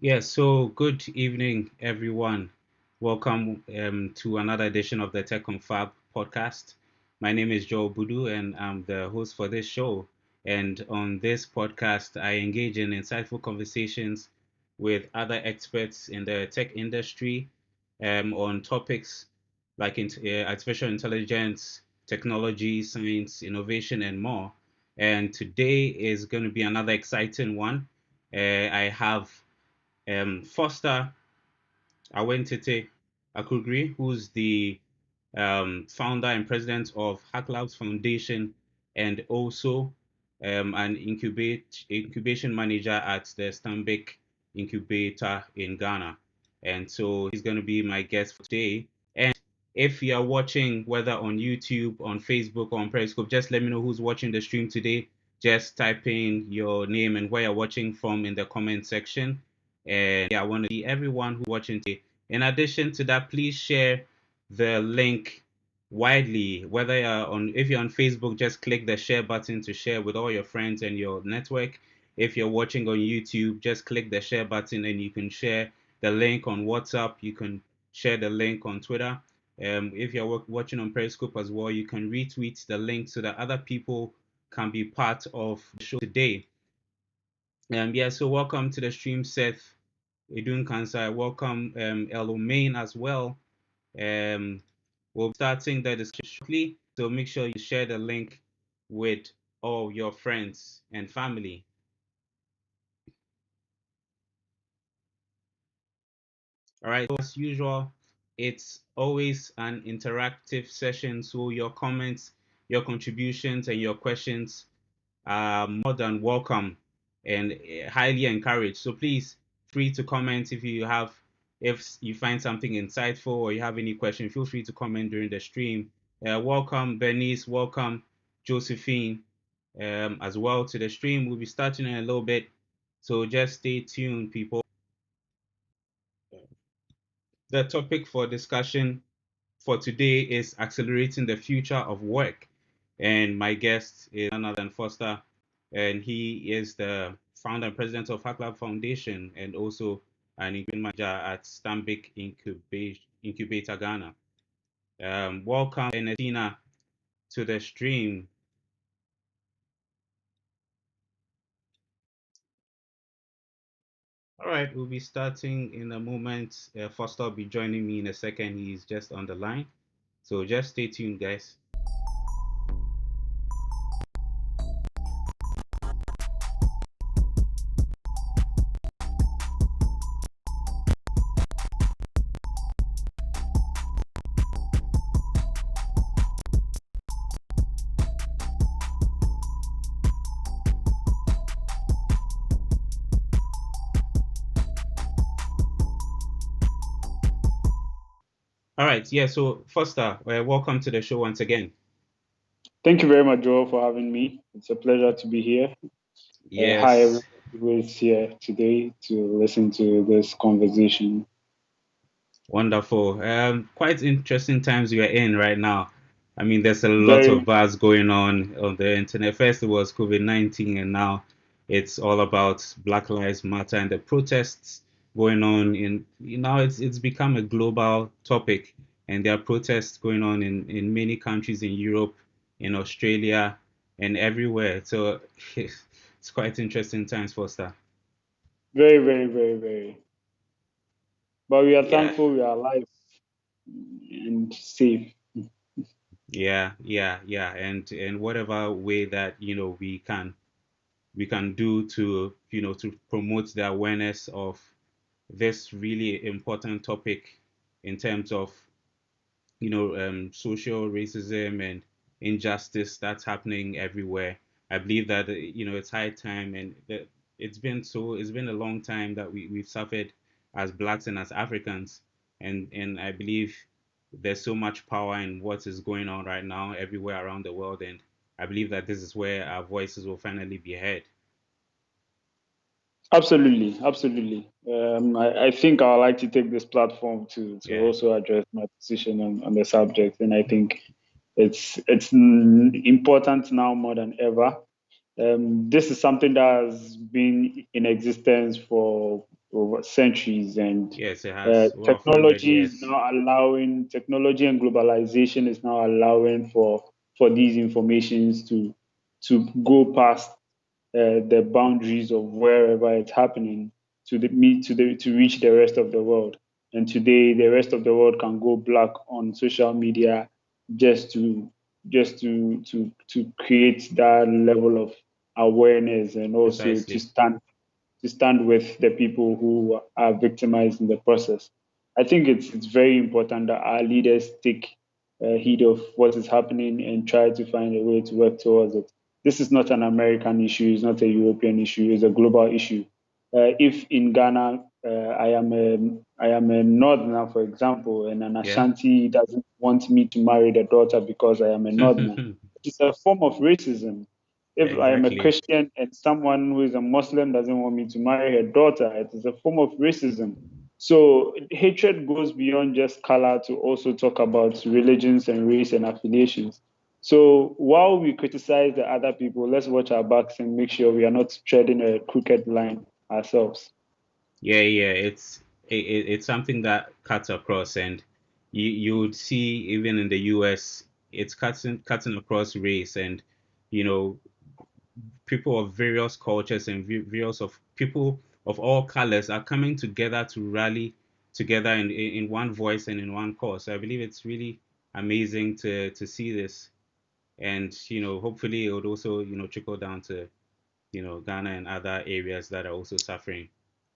Yes, so good evening, everyone. Welcome to another edition of the Confab podcast. My name is Joe Budu, and I'm the host for this show. And on this podcast, I engage in insightful conversations with other experts in the tech industry on topics like artificial intelligence, technology, science, innovation, and more. And today is going to be another exciting one. I have Foster Awintiti Akugri, who's the founder and president of Hacklab's Foundation and also an incubation manager at the Stanbic Incubator in Ghana. And so he's going to be my guest for today. And if you are watching, whether on YouTube, on Facebook, or on Periscope, just let me know who's watching the stream today. Just type in your name and where you're watching from in the comment section. And yeah, I want to see everyone who's watching today. In addition to that, please share the link widely. Whether you're on, if you're on Facebook, just click the share button to share with all your friends and your network. If you're watching on YouTube, just click the share button and you can share the link on WhatsApp. You can share the link on Twitter. If you're watching on Periscope as well, you can retweet the link so that other people can be part of the show today. Yeah, so welcome to the stream, Seth Edun Kansai. Welcome, Elomain as well. Um, we'll be starting the discussion shortly, so make sure you share the link with all your friends and family. All right, so as usual, it's always an interactive session, so your comments, your contributions, and your questions are more than welcome and highly encouraged. So please, free to comment if you find something insightful or you have any question, feel free to comment during the stream. Welcome, Bernice. Welcome, Josephine, as well to the stream. We'll be starting in a little bit, so just stay tuned, people. The topic for discussion for today is accelerating the future of work. And my guest is none other than Foster, and he is the founder and president of Hacklab Foundation and also an incubation manager at Stanbic Incubator Ghana. Welcome, Ernestina, to the stream. All right, we'll be starting in a moment. Foster will be joining me in a second. He's just on the line. So just stay tuned, guys. All right, yeah. So Foster, welcome to the show once again. Thank you very much, Joel, for having me. It's a pleasure to be here. Hi, everyone Yes, who is here today to listen to this conversation. wonderful. Quite interesting times we are in right now. I mean, there's a lot of Very, buzz going on the internet. First, it was COVID-19, and now it's all about Black Lives Matter and the protests going on. It's become a global topic, and there are protests going on in many countries in Europe, in Australia, and everywhere. So it's quite interesting times, Foster. very, very, very, very. But we are Yeah. thankful we are alive and safe. Yeah, and whatever way that we can do to to promote the awareness of this really important topic in terms of social racism and injustice that's happening everywhere. I believe that it's high time, and that it's been a long time that we've suffered as blacks and as Africans, and I believe there's so much power in what is going on right now everywhere around the world, and I believe that this is where our voices will finally be heard. Absolutely, absolutely. I think I would like to take this platform to Yeah. also address my position on the subject, and I think it's important now more than ever. This is something that has been in existence for over centuries, and Yes, it has over 100 technology is years. now allowing technology and globalization is now allowing for these informations to go past the boundaries of wherever it's happening to the meet to reach the rest of the world. And today, the rest of the world can go black on social media just to create that level of awareness, and also Precisely. to stand with the people who are victimized in the process. I think it's very important that our leaders take heed of what is happening and try to find a way to work towards it. This is not an American issue, it's not a European issue, it's a global issue. If in Ghana, I am a northerner, for example, and an Yeah. Ashanti doesn't want me to marry the daughter because I am a northerner, it's a form of racism. If I am a Exactly. Christian and someone who is a Muslim doesn't want me to marry her daughter, it is a form of racism. So hatred goes beyond just color to also talk about religions and race and affiliations. So while we criticize the other people, let's watch our backs and make sure we are not treading a crooked line ourselves. Yeah, yeah. It's something that cuts across, and you would see even in the US, it's cutting across race, and you know people of various cultures and various of people of all colors are coming together to rally together in one voice and in one cause. So I believe it's really amazing to see this, and hopefully it would also trickle down to Ghana and other areas that are also suffering,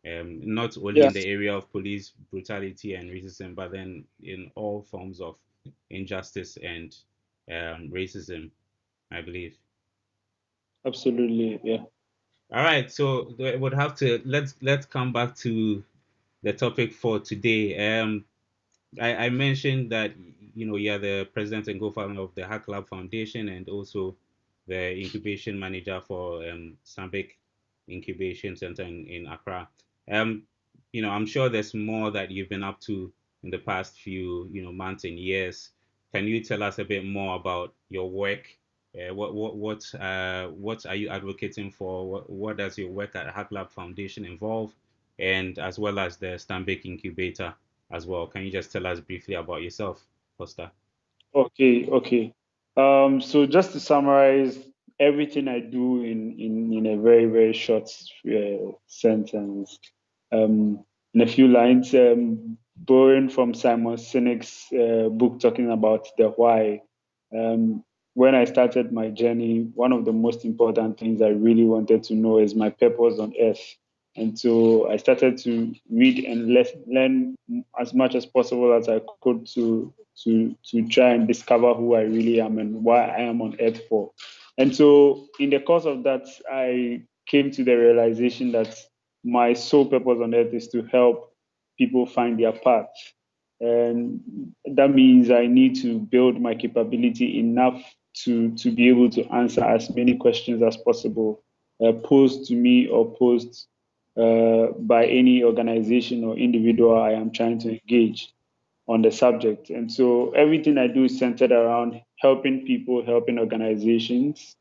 not only Yeah, in the area of police brutality and racism, but then in all forms of injustice and racism, I believe. absolutely. Yeah. All right, so we would have to let's come back to the topic for today. I mentioned that you're the president and co-founder of the Hacklab Foundation and also the incubation manager for Sambik Incubation Center in Accra. Um, I'm sure there's more that you've been up to in the past few months and years. Can you tell us a bit more about your work? What are you advocating for? What does your work at Hacklab Foundation involve? And as well as the Stambik Incubator as well. Can you just tell us briefly about yourself, Foster? Okay, okay. So just to summarize everything I do in a very, very short sentence, in a few lines, borrowing from Simon Sinek's book talking about the why. Um, when I started my journey, one of the most important things I really wanted to know is my purpose on earth. And so I started to read and learn as much as possible as I could to try and discover who I really am and why I am on earth for. And so in the course of that, I came to the realization that my sole purpose on earth is to help people find their path. And that means I need to build my capability enough to be able to answer as many questions as possible, posed to me or posed by any organization or individual I am trying to engage on the subject. And so everything I do is centered around helping people, helping organizations,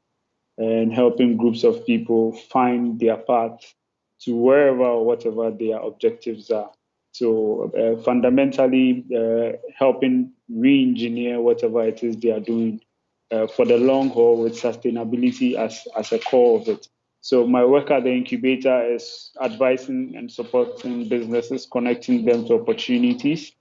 and helping groups of people find their path to wherever or whatever their objectives are. So fundamentally, helping re-engineer whatever it is they are doing for the long haul with sustainability as a core of it. So my work at the incubator is advising and supporting businesses, connecting them to opportunities.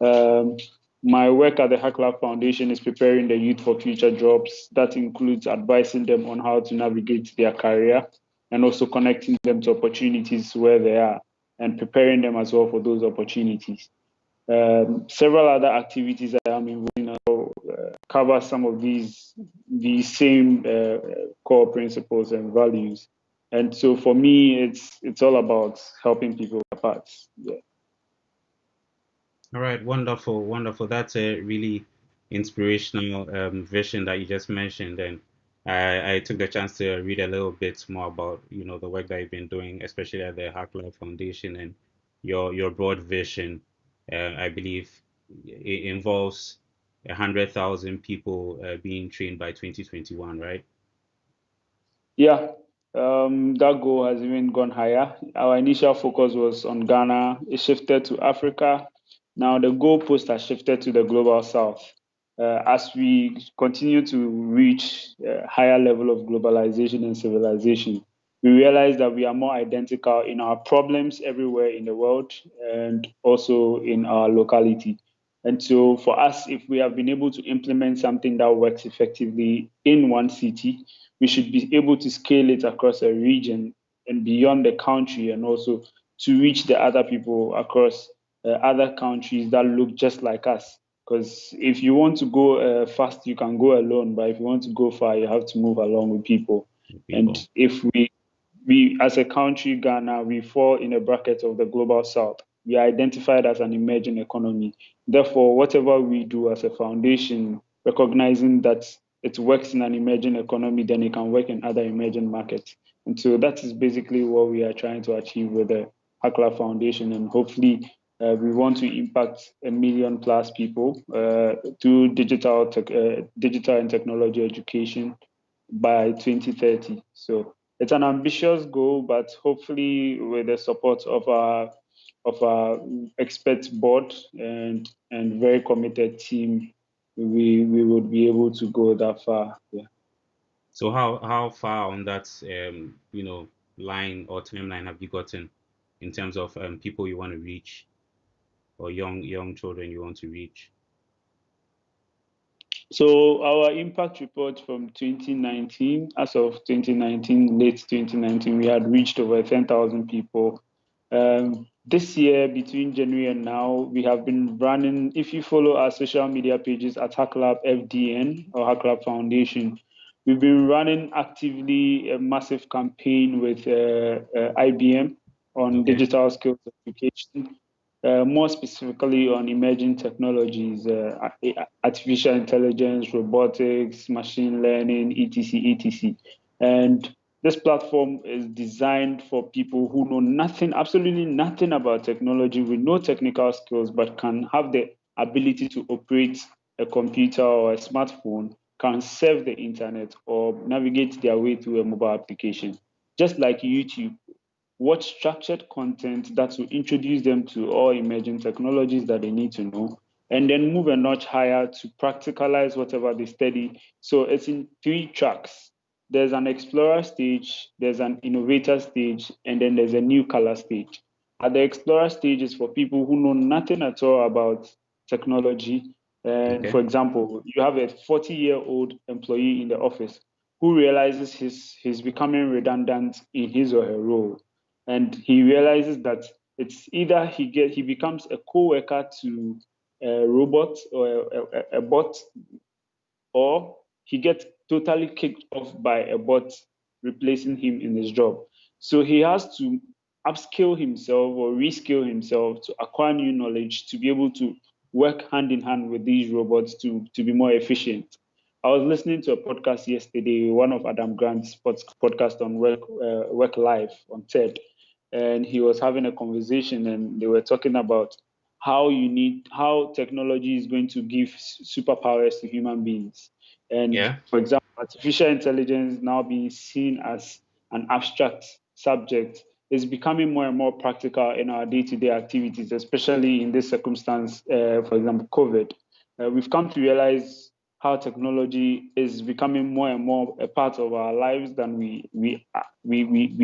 um, my work at the Hacklab Foundation is preparing the youth for future jobs. That includes advising them on how to navigate their career and also connecting them to opportunities where they are and preparing them as well for those opportunities. Several other activities I am involved in cover some of these same core principles and values. And so for me, it's all about helping people apart. Yeah. All right, wonderful, wonderful. That's a really inspirational vision that you just mentioned, and I took the chance to read a little bit more about the work that you've been doing, especially at the Hack Life Foundation and your broad vision. I believe it involves 100,000 people being trained by 2021, right? Yeah. That goal has even gone higher. Our initial focus was on Ghana. It shifted to Africa. Now the goalpost has shifted to the global south. As we continue to reach a higher level of globalization and civilization, we realize that we are more identical in our problems everywhere in the world and also in our locality. And so, for us, if we have been able to implement something that works effectively in one city, we should be able to scale it across a region and beyond the country, and also to reach the other people across other countries that look just like us. Because if you want to go fast, you can go alone, but if you want to go far, you have to move along with people. And People. if we as a country, Ghana, we fall in a bracket of the global south. We are identified as an emerging economy. Therefore, whatever we do as a foundation, recognizing that it works in an emerging economy, then it can work in other emerging markets. And so that is basically what we are trying to achieve with the Hacklab Foundation. And hopefully, we want to impact 1 million plus people through digital and technology education by 2030. So it's an ambitious goal, but hopefully with the support of our expert board and very committed team, we would be able to go that far. Yeah. So how far on that line or timeline have you gotten in terms of people you want to reach or young children you want to reach? So our impact report from 2019, as of 2019, late 2019, we had reached over 10,000 people. This year, between January and now, we have been running, if you follow our social media pages at Hacklab FDN or Hacklab Foundation, we've been running actively a massive campaign with IBM on Okay. digital skills education, more specifically on emerging technologies, artificial intelligence, robotics, machine learning, etc., etc. And this platform is designed for people who know nothing, absolutely nothing about technology, with no technical skills, but can have the ability to operate a computer or a smartphone, can surf the internet or navigate their way through a mobile application. Just like YouTube, watch structured content that will introduce them to all emerging technologies that they need to know, and then move a notch higher to practicalize whatever they study. So it's in 3 tracks. There's an explorer stage, there's an innovator stage, and then there's a newcomer stage. At the explorer stage is for people who know nothing at all about technology. And Okay. for example, you have a 40-year-old employee in the office who realizes he's becoming redundant in his or her role, and he realizes that it's either he becomes a co-worker to a robot or a bot, or he gets totally kicked off by a bot replacing him in his job. So he has to upskill himself or reskill himself to acquire new knowledge to be able to work hand in hand with these robots to be more efficient. I was listening to a podcast yesterday, one of Adam Grant's podcast on work life on TED, and he was having a conversation, and they were talking about how technology is going to give superpowers to human beings. And Yeah. for example, artificial intelligence now being seen as an abstract subject is becoming more and more practical in our day-to-day activities, especially in this circumstance, for example, COVID. We've come to realize how technology is becoming more and more a part of our lives than we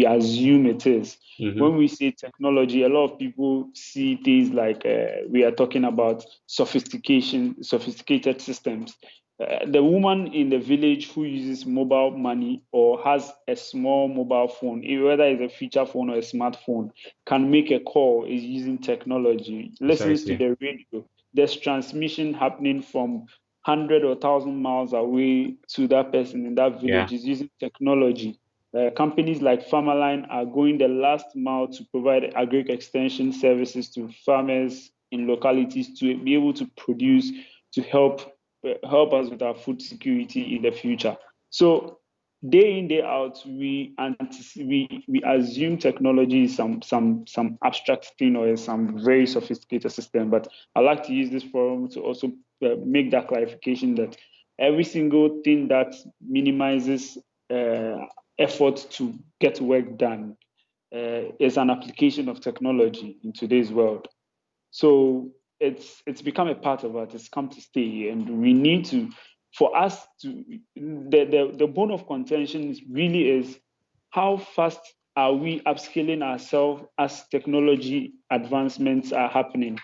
assume it is. Mm-hmm. When we say technology, a lot of people see things like we are talking about sophisticated systems. The woman in the village who uses mobile money or has a small mobile phone, whether it's a feature phone or a smartphone, can make a call, is using technology, listens to Precisely. the radio. There's transmission happening from 100 or 1,000 miles away to that person in that Yeah. village, is using technology. Companies like Farmerline are going the last mile to provide agri extension services to farmers in localities to be able to produce, to help us with our food security in the future. So day in day out, we assume technology is some abstract thing or some very sophisticated system. But I like to use this forum to also make that clarification that every single thing that minimizes effort to get work done is an application of technology in today's world. So it's become a part of us. It's come to stay, and we need to, for us to, the bone of contention really is how fast are we upscaling ourselves as technology advancements are happening.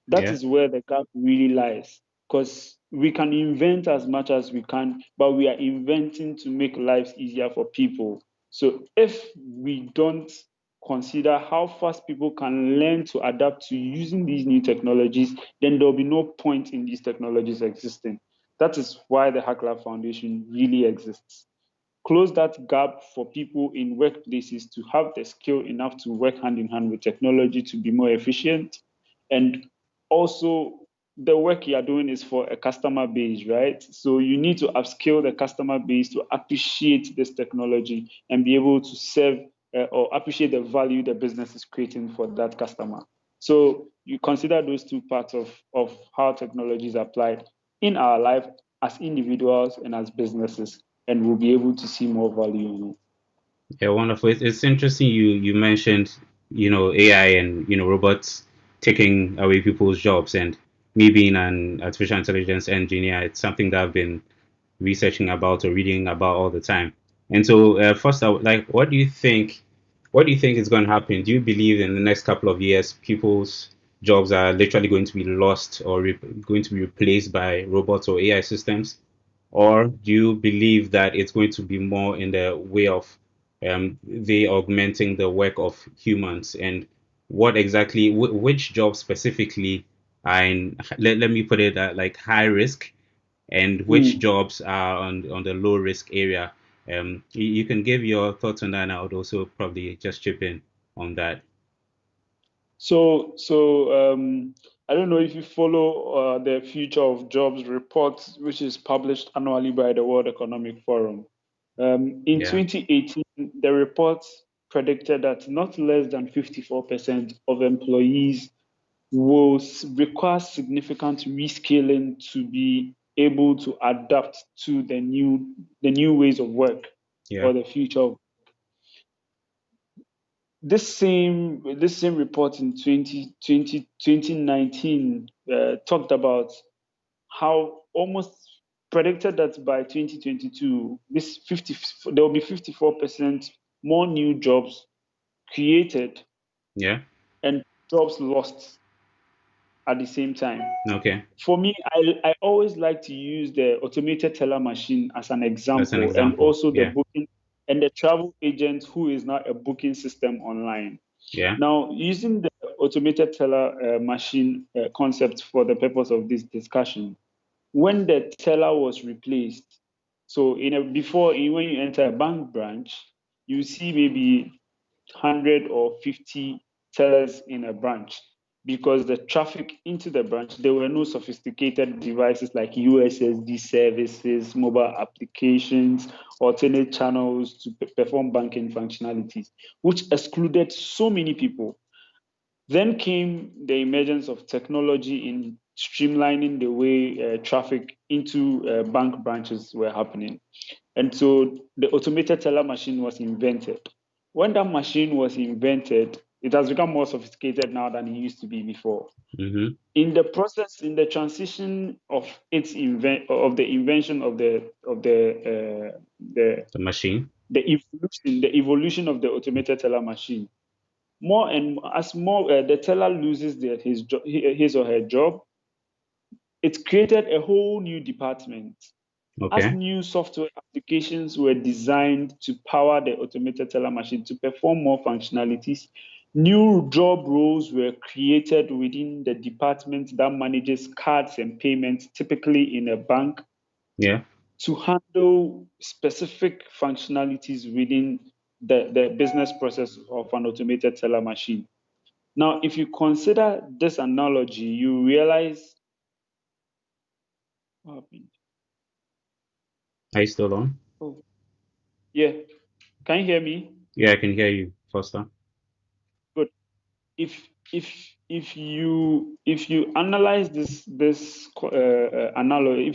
That Yeah. is where the gap really lies. Because we can invent as much as we can, but we are inventing to make lives easier for people. So if we don't consider how fast people can learn to adapt to using these new technologies, then there'll be no point in these technologies existing. That is why the Hacklab Foundation really exists. Close that gap for people in workplaces to have the skill enough to work hand in hand with technology to be more efficient. And also, the work you are doing is for a customer base, right? So you need to upskill the customer base to appreciate this technology and be able to serve or appreciate the value the business is creating for that customer. So you consider those two parts of how technology is applied in our life as individuals and as businesses, and we'll be able to see more value in it. Yeah, wonderful. It's interesting you mentioned, AI and, robots taking away people's jobs, and me being an artificial intelligence engineer, it's something that I've been researching about or reading about all the time. And so, first, I would like, what do you think is going to happen? Do you believe in the next couple of years, people's jobs are literally going to be lost or going to be replaced by robots or AI systems? Or do you believe that it's going to be more in the way of they augmenting the work of humans? And what exactly, which jobs specifically are in, let me put it like high risk, and which Mm. jobs are on the low risk area? You can give your thoughts on that, and I would also probably just chip in on that. So I don't know if you follow the Future of Jobs report, which is published annually by the World Economic Forum. In Yeah, 2018, the report predicted that not less than 54% of employees will require significant reskilling to be able to adapt to the new ways of work yeah, or the future of this same report in 2019 talked about how almost predicted that by 2022 this 50 there will be 54% more new jobs created yeah. and jobs lost at the same time. Okay, For me, I always like to use the automated teller machine as an that's an example, and example. also the Yeah, booking and the travel agent who is now a booking system online. yeah, Now, using the automated teller machine concept for the purpose of this discussion, when the teller was replaced, so when you enter a bank branch, you see maybe 100 or 50 tellers in a branch because the traffic into the branch, there were no sophisticated devices like USSD services, mobile applications, alternate channels to perform banking functionalities, which excluded so many people. Then came the emergence of technology in streamlining the way traffic into bank branches were happening. And so the automated teller machine was invented. When that machine was invented, it has become more sophisticated now than it used to be before. mm-hmm. In the process, in the transition of of the invention of The machine. the evolution of the automated teller machine, more and as more the teller loses his or her job, it created a whole new department. As Okay, new software applications were designed to power the automated teller machine to perform more functionalities, new job roles were created within the department that manages cards and payments, typically in a bank, yeah. to handle specific functionalities within the business process of an automated teller machine. Now, if you consider this analogy, you realize what happened. Are you still on? Oh, yeah. Can you hear me? Yeah, I can hear you, Foster. Good. If you analyze if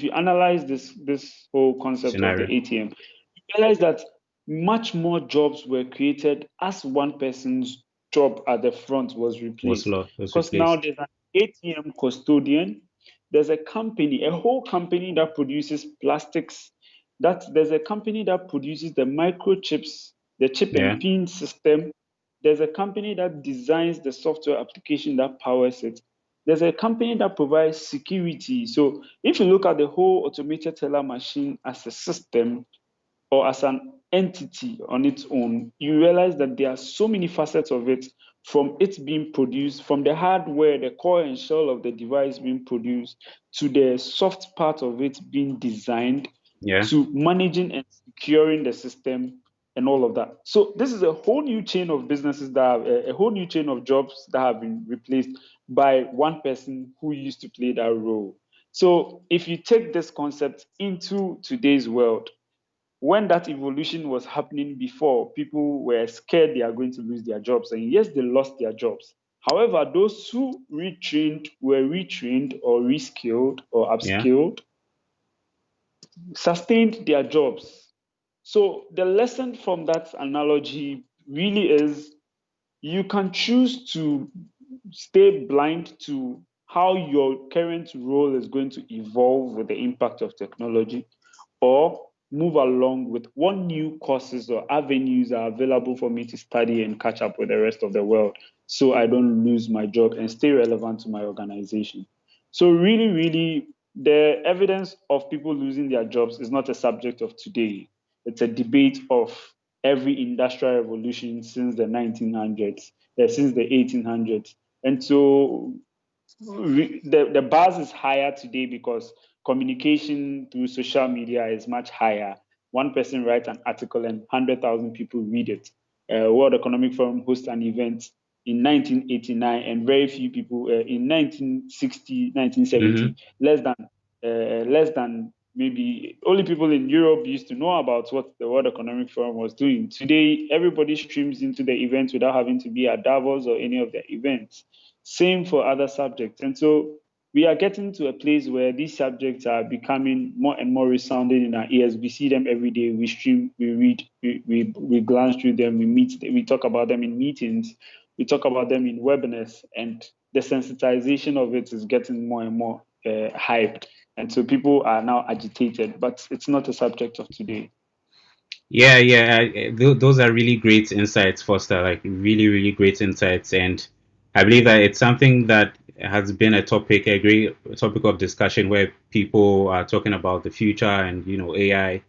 you analyze this whole concept of the Scenario. ATM, you realize that much more jobs were created as one person's job at the front was replaced. was Because now replaced. there's an ATM custodian, there's a company, a whole company that produces plastics, that there's a company that produces the microchips, the chip Yeah, and pin system, there's a company that designs the software application that powers it. There's a company that provides security. So if you look at the whole automated teller machine as a system, or as an entity on its own, you realize that there are so many facets of it, from it being produced, from the hardware, the core and shell of the device being produced, to the soft part of it being designed, yeah, to managing and securing the system and all of that. So this is a whole new chain of businesses that have a whole new chain of jobs that have been replaced by one person who used to play that role. So if you take this concept into today's world, when that evolution was happening before, people were scared they are going to lose their jobs. And yes, they lost their jobs. However, those who retrained were retrained or reskilled or yeah, upskilled, sustained their jobs. So the lesson from that analogy really is, you can choose to stay blind to how your current role is going to evolve with the impact of technology, or move along with what new courses or avenues are available for me to study and catch up with the rest of the world, so I don't lose my job and stay relevant to my organization. So, really, really, the evidence of people losing their jobs is not a subject of today. It's a debate of every industrial revolution since the 1900s, since the 1800s. And so the buzz is higher today because communication through social media is much higher. One person writes an article and 100,000 people read it. World Economic Forum hosts an event in 1989 and very few people in 1960, mm-hmm. 1970. Less than maybe only people in Europe used to know about what the World Economic Forum was doing. Today, everybody streams into the event without having to be at Davos or any of the events. Same for other subjects. And so we are getting to a place where these subjects are becoming more and more resounding in our ears. We see them every day. We stream, we read, we glance through them, we meet, we talk about them in meetings, we talk about them in webinars, and the sensitization of it is getting more and more hyped. And so people are now agitated, but it's not a subject of today. Yeah, yeah. Those are really great insights, Foster. Like really, really great insights, and I believe that it's something that has been a topic, a great topic of discussion, where people are talking about the future and AI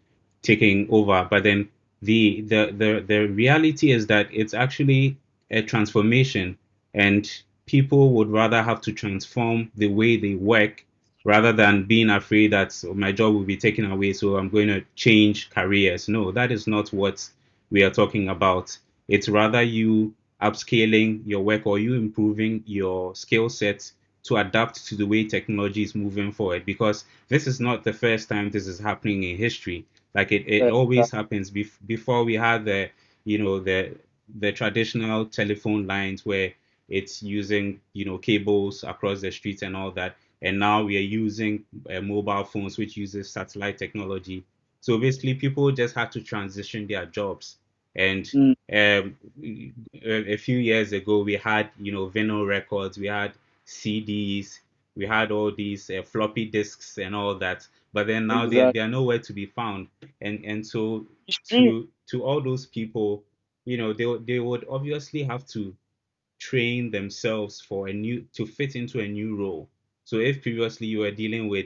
taking over. But then the reality is that it's actually a transformation, and people would rather have to transform the way they work rather than being afraid that my job will be taken away, so I'm going to change careers. No, that is not what we are talking about. It's rather you upscaling your work or you improving your skill sets to adapt to the way technology is moving forward, because this is not the first time this is happening in history. Like it always happens. Before we had you know the the traditional telephone lines where it's using cables across the streets and all that, and now we are using mobile phones which uses satellite technology. So basically people just had to transition their jobs. And Mm, a few years ago we had vinyl records, we had CDs, we had all these floppy disks and all that, but then now they exactly. are nowhere to be found. And so Extreme. to all those people, they would obviously have to train themselves for a new to fit into a new role. So if previously you were dealing with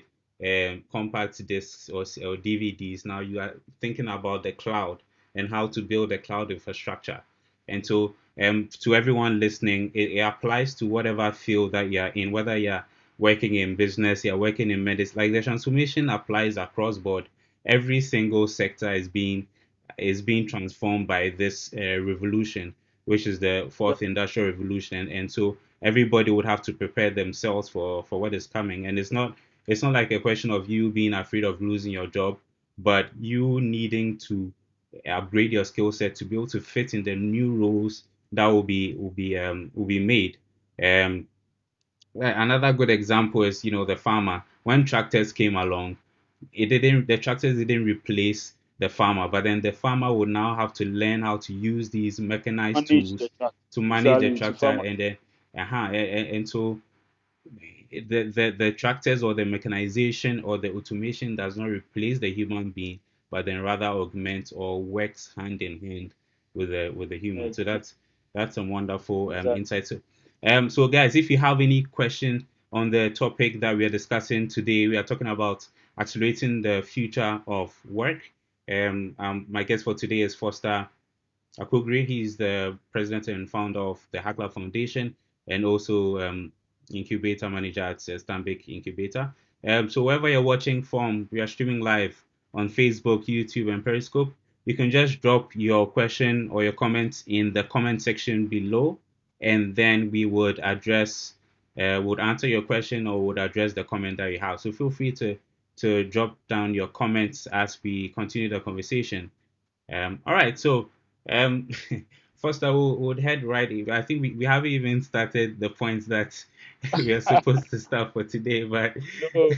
compact discs or DVDs, now you are thinking about the cloud and how to build a cloud infrastructure. And so to everyone listening, it applies to whatever field that you're in, whether you're working in business, you're working in medicine. Like the transformation applies across board. Every single sector is being transformed by this revolution, which is the fourth industrial revolution. And so everybody would have to prepare themselves for what is coming. And it's not like a question of you being afraid of losing your job, but you needing to upgrade your skill set to be able to fit in the new roles that will be made. Um, Another good example is the farmer. When tractors came along, the tractors didn't replace the farmer, but then the farmer would now have to learn how to use these mechanized Manage the tools tractor. to manage the Exactly, to tractor, farm. and then and so the tractors or the mechanization or the automation does not replace the human being, but then rather augments or works hand in hand with the human. So that's a wonderful Exactly. insight. So guys, if you have any question on the topic that we are discussing today, we are talking about accelerating the future of work. My guest for today is Foster Akugri. He's the president and founder of the Hacklab Foundation and also incubator manager at Stanbic Incubator. So wherever you're watching from, we are streaming live on Facebook, YouTube, and Periscope. You can just drop your question or your comments in the comment section below, and then we would answer your question or would address the comment that you have. So feel free to drop down your comments as we continue the conversation. All right, so um, first I would head right in. I think we haven't even started the points that we are supposed to start for today, but So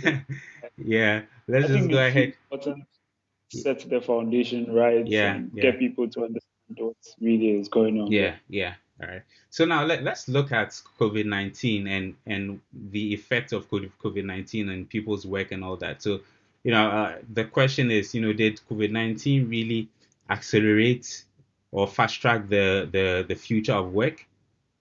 yeah, let's I just think go it's ahead. important to set the foundation right Yeah, and yeah. get people to understand what really is going on Yeah, there. yeah. All right. So now let's look at COVID-19 and the effect of COVID-19 and people's work and all that. So, the question is, did COVID-19 really accelerate or fast track the future of work?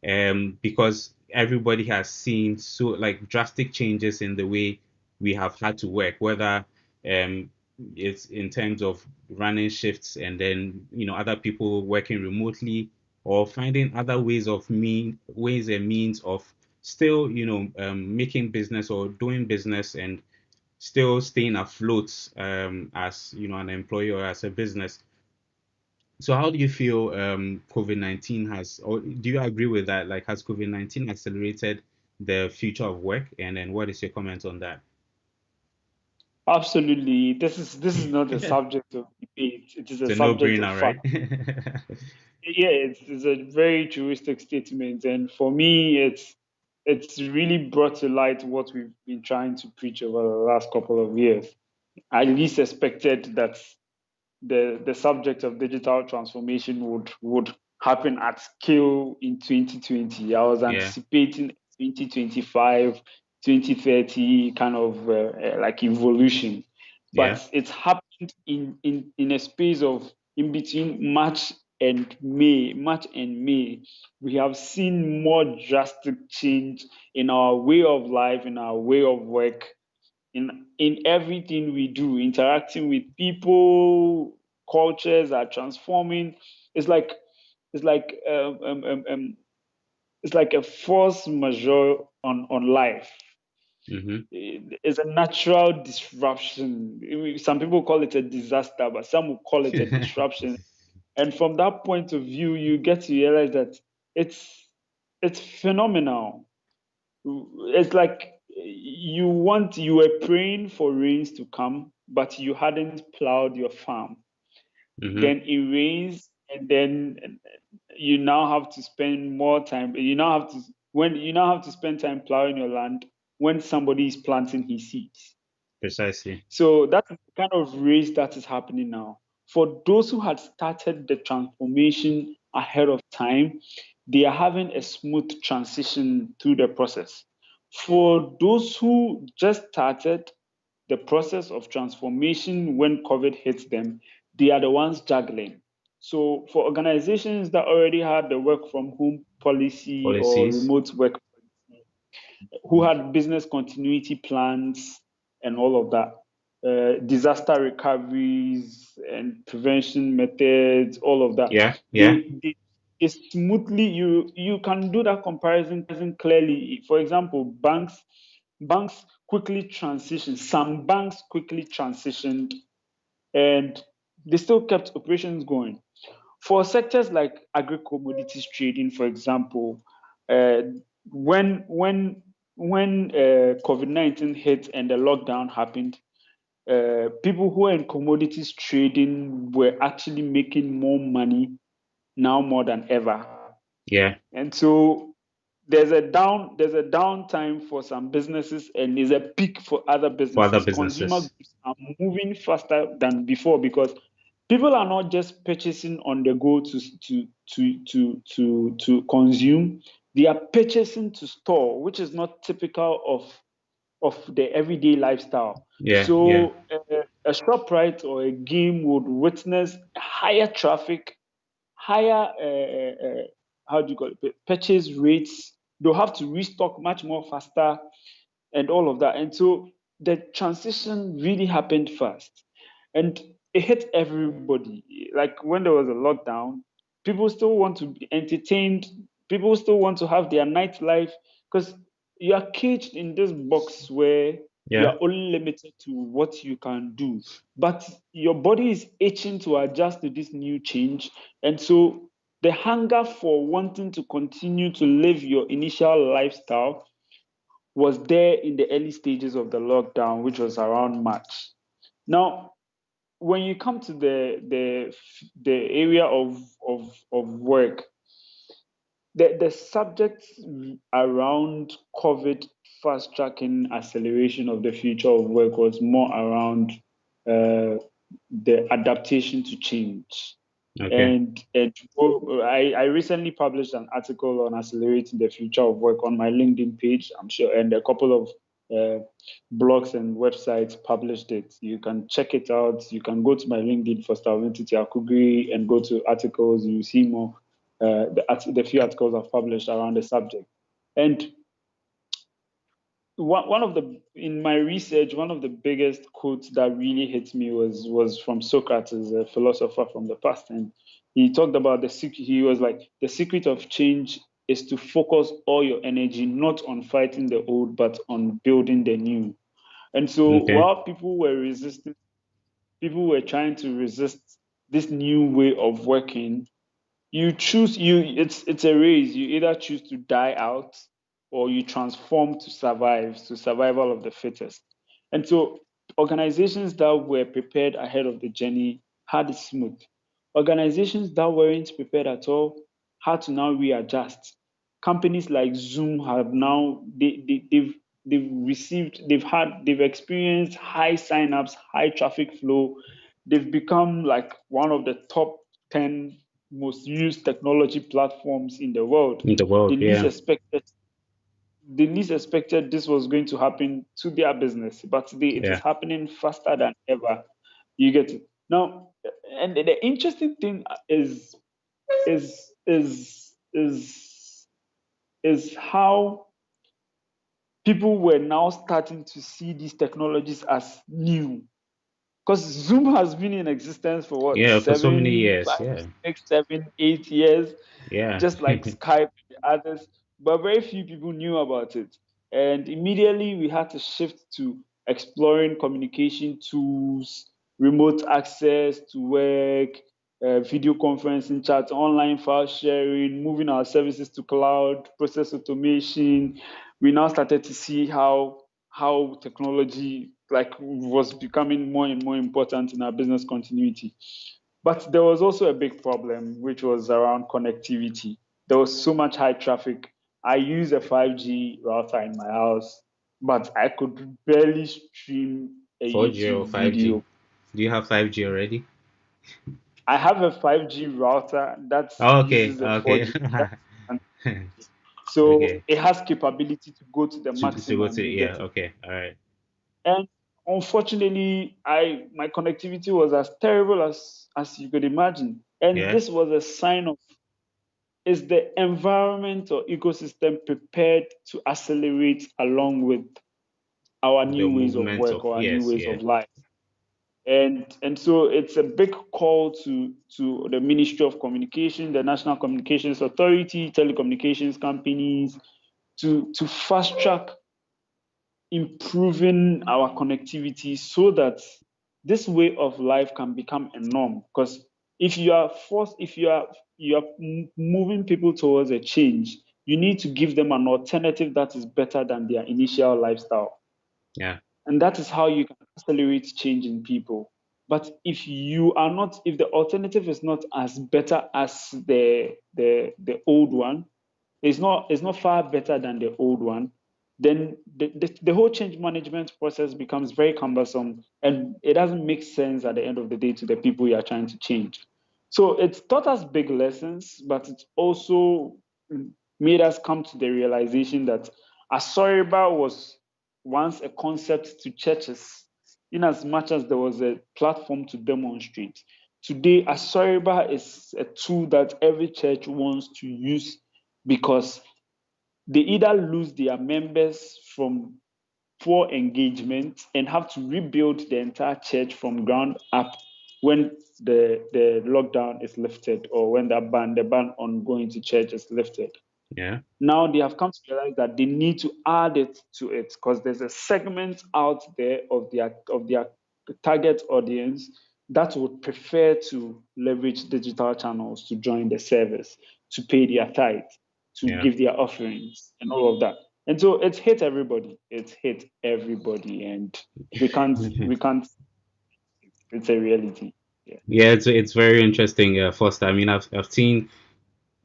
Because everybody has seen so like drastic changes in the way we have had to work, whether um, it's in terms of running shifts and then other people working remotely or finding other ways and means of still making business or doing business and still staying afloat as an employer or as a business. So how do you feel COVID-19 has, or do you agree with that? Like, has COVID-19 accelerated the future of work? And then what is your comment on that? Absolutely. This is not a subject of debate. It is a It's a subject of no-brainer, fact. right? Yeah, it's a very truistic statement, and for me, it's really brought to light what we've been trying to preach over the last couple of years. I least expected that the subject of digital transformation would happen at scale in 2020. I was Yeah, anticipating 2025, 2030 kind of like evolution, yeah. but it's happened in a space of in between March and May. We have seen more drastic change in our way of life, in our way of work, in everything we do, interacting with people. Cultures are transforming. It's like it's like um, um, um, um, it's like a force majeure on life. Mm-hmm. It's a natural disruption. Some people call it a disaster, but some will call it a disruption. And from that point of view, you get to realize that it's it's phenomenal. It's like you were praying for rains to come, but you hadn't plowed your farm. Mm-hmm. Then it rains, and then you now have to spend more time. You now have to spend time plowing your land when somebody is planting his seeds. Precisely. So that's the kind of race that is happening now. For those who had started the transformation ahead of time, they are having a smooth transition through the process. For those who just started the process of transformation when COVID hits them, they are the ones juggling. So for organizations that already had the work from home policy or Policies. remote work, who had business continuity plans and all of that, disaster recoveries and prevention methods, all of that. Yeah, yeah, They smoothly you can do that comparison clearly. For example, banks quickly transitioned. Some banks quickly transitioned, and they still kept operations going. For sectors like agri-commodities trading, for example, uh, when COVID-19 hit and the lockdown happened, people who are in commodities trading were actually making more money now more than ever. yeah. And so there's a downtime for some businesses and there's a peak for other For other businesses. Consumer businesses. goods are moving faster than before because People are not just purchasing on the go to consume. They are purchasing to store, which is not typical of the everyday lifestyle. Yeah, yeah, So a ShopRite or a game would witness higher traffic, higher how do you call it, purchase rates. They'll have to restock much more faster and all of that. And so the transition really happened fast. And it hit everybody. Like when there was a lockdown, people still want to be entertained, people still want to have their nightlife, because you are caged in this box where you yeah. are only limited to what you can do. But your body is itching to adjust to this new change. And so the hunger for wanting to continue to live your initial lifestyle was there in the early stages of the lockdown, which was around March. Now, when you come to the area of work, the subjects around COVID fast tracking acceleration of the future of work was more around the adaptation to change. Okay. And I recently published an article on accelerating the future of work on my LinkedIn page, I'm sure, and a couple of blogs and websites published it. You can check it out. You can go to my LinkedIn for Awintiti Akugri and go to articles. You see more the few articles I've published around the subject. And one of the in my research, one of the biggest quotes that really hit me was from Socrates, a philosopher from the past, and he talked about the secret. He was like, the secret of change is to focus all your energy not on fighting the old, but on building the new. And so Okay. while people were trying to resist this new way of working, it's a race. You either choose to die out or you transform to survive, to survival of the fittest. And so organizations that were prepared ahead of the journey had it smooth. Organizations that weren't prepared at all had to now readjust. Companies like Zoom have now they've experienced high signups, high traffic flow. They've become like one of the top 10 most used technology platforms in the world. In the The world, least yeah, expected the least expected this was going to happen to their business, but it is yeah. happening faster than ever. You get it now. And the interesting thing is is is is how people were now starting to see these technologies as new, because Zoom has been in existence for what, Yeah, for so many seven, years. five, Yeah, 6, 7, 8 years, yeah. just like Skype and others, but very few people knew about it. And immediately we had to shift to exploring communication tools, remote access to work, video conferencing, chat, online file sharing, moving our services to cloud, process automation. We now started to see how technology like was becoming more and more important in our business continuity. But there was also a big problem, which was around connectivity. There was so much high traffic. I use a 5G router in my house, but I could barely stream a 4G or YouTube 5G? video. Do you have 5G already? I have a 5G router that Oh, okay, uses a okay. 4G and so Okay. it has capability to go to the To go to, maximum. You yeah, get it. okay, all right. And unfortunately, I my connectivity was as terrible as you could imagine. And Yeah, this was a sign of, is the environment or ecosystem prepared to accelerate along with our the new ways of movement work of, or our new yes, ways yeah, of life? And so it's a big call to the Ministry of Communication, the National Communications Authority, telecommunications companies to fast track improving our connectivity so that this way of life can become a norm. Because if you are moving people towards a change, you need to give them an alternative that is better than their initial lifestyle. yeah, And that is how you can accelerate change in people. But if you are not, if the alternative is not as better as the old one, it's not far better than the old one, then the whole change management process becomes very cumbersome, and it doesn't make sense at the end of the day to the people you are trying to change. So it's taught us big lessons, but it's also made us come to the realization that Asoriba was once a concept to churches, in as much as there was a platform to demonstrate. Today, Asoriba is a tool that every church wants to use because they either lose their members from poor engagement and have to rebuild the entire church from ground up when the lockdown is lifted, or when the ban on going to church is lifted. Yeah. Now they have come to realize that they need to add it to it, because there's a segment out there of their target audience that would prefer to leverage digital channels to join the service, to pay their tithe, to Yeah. give their offerings, and all of that. And so it's hit everybody. It's hit everybody, and we can't. It's a reality. Yeah. Yeah, it's very interesting, Foster. I mean, I've seen,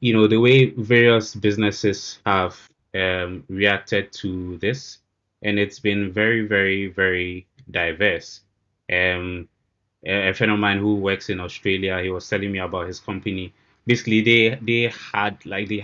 the way various businesses have reacted to this, and it's been very, very, very diverse. Um, a friend of mine who works in Australia, he was telling me about his company. Basically, they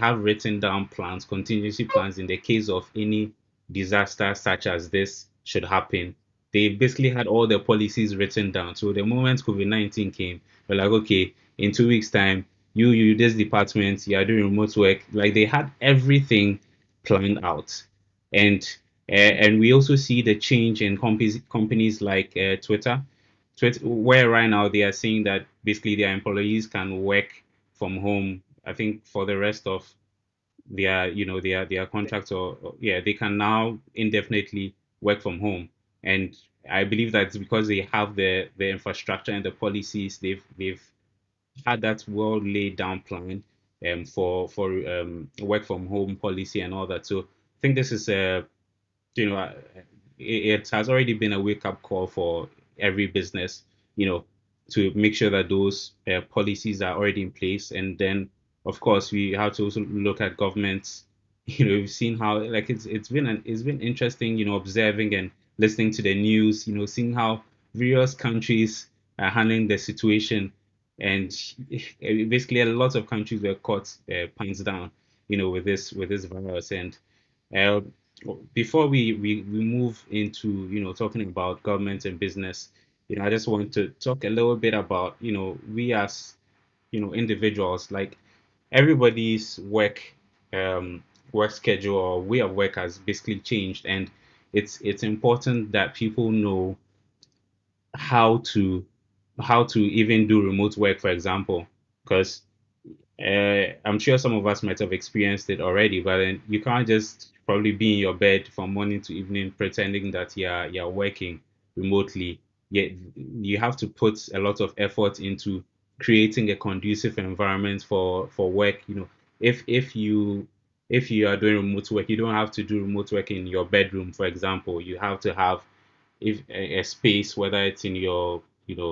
have written down plans, contingency plans in the case of any disaster such as this should happen. They basically had all the policies written down. So the moment COVID-19 came, we're like, okay, in 2 weeks' time, this department, you are doing remote work. Like they had everything planned out, and and we also see the change in companies like Twitter. Where right now they are saying that basically their employees can work from home. I think for the rest of their contracts, or yeah, they can now indefinitely work from home. And I believe that's because they have the infrastructure and the policies. They've had that well laid down plan for work from home policy and all that. So I think this is a you know, it has already been a wake up call for every business, you know, to make sure that those policies are already in place. And then, of course, we have to also look at governments. We've seen how like it's been interesting, observing and listening to the news, seeing how various countries are handling the situation. And basically, a lot of countries were caught pants down, with this virus. And uh, before we move into talking about government and business, I just want to talk a little bit about we as individuals. Like everybody's um work schedule or way of work has basically changed, and it's important that people know how to even do remote work, for example, because I'm sure some of us might have experienced it already, but then you can't just probably be in your bed from morning to evening pretending that you're working remotely. Yet you have to put a lot of effort into creating a conducive environment for work. If you are doing remote work, you don't have to do remote work in your bedroom, for example. You have to have if a space, whether it's in your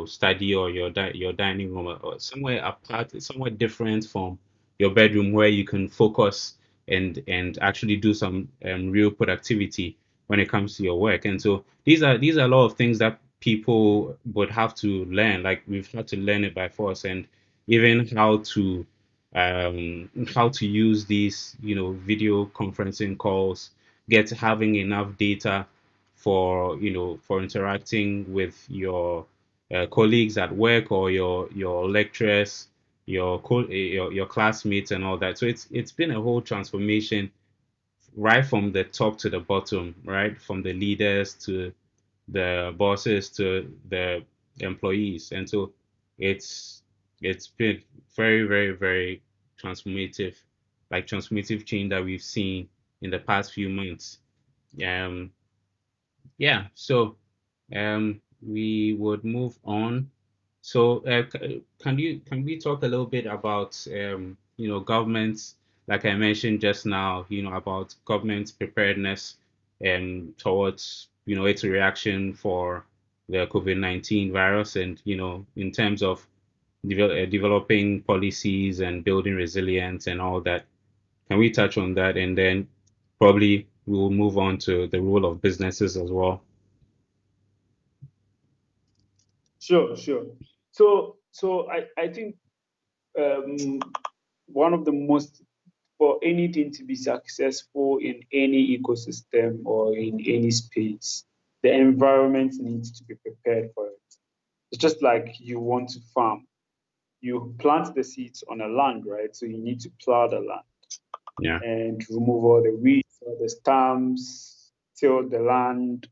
study or your dining room, or somewhere apart, somewhere different from your bedroom, where you can focus and actually do some real productivity when it comes to your work. And so these are a lot of things that people would have to learn. Like we've had to learn it by force, and even how to use these video conferencing calls, get having enough data for interacting with your colleagues at work, or your lecturers, your classmates and all that. So it's been a whole transformation, right from the top to the bottom, right from the leaders to the bosses to the employees. And so it's been very, very, very transformative, like transformative change that we've seen in the past few months. um yeah, so we would move on. So can we talk a little bit about governments, like I mentioned just now, about government's preparedness towards its reaction for the COVID-19 virus, and in terms of developing policies and building resilience and all that. Can we touch on that, and then probably we will move on to the role of businesses as well. Sure, sure. So I think one of the most, for anything to be successful in any ecosystem or in any space, the environment needs to be prepared for it. It's just like you want to farm. You plant the seeds on a land, right? So you need to plow the land Yeah, and remove all the weeds, all the stumps, till the land,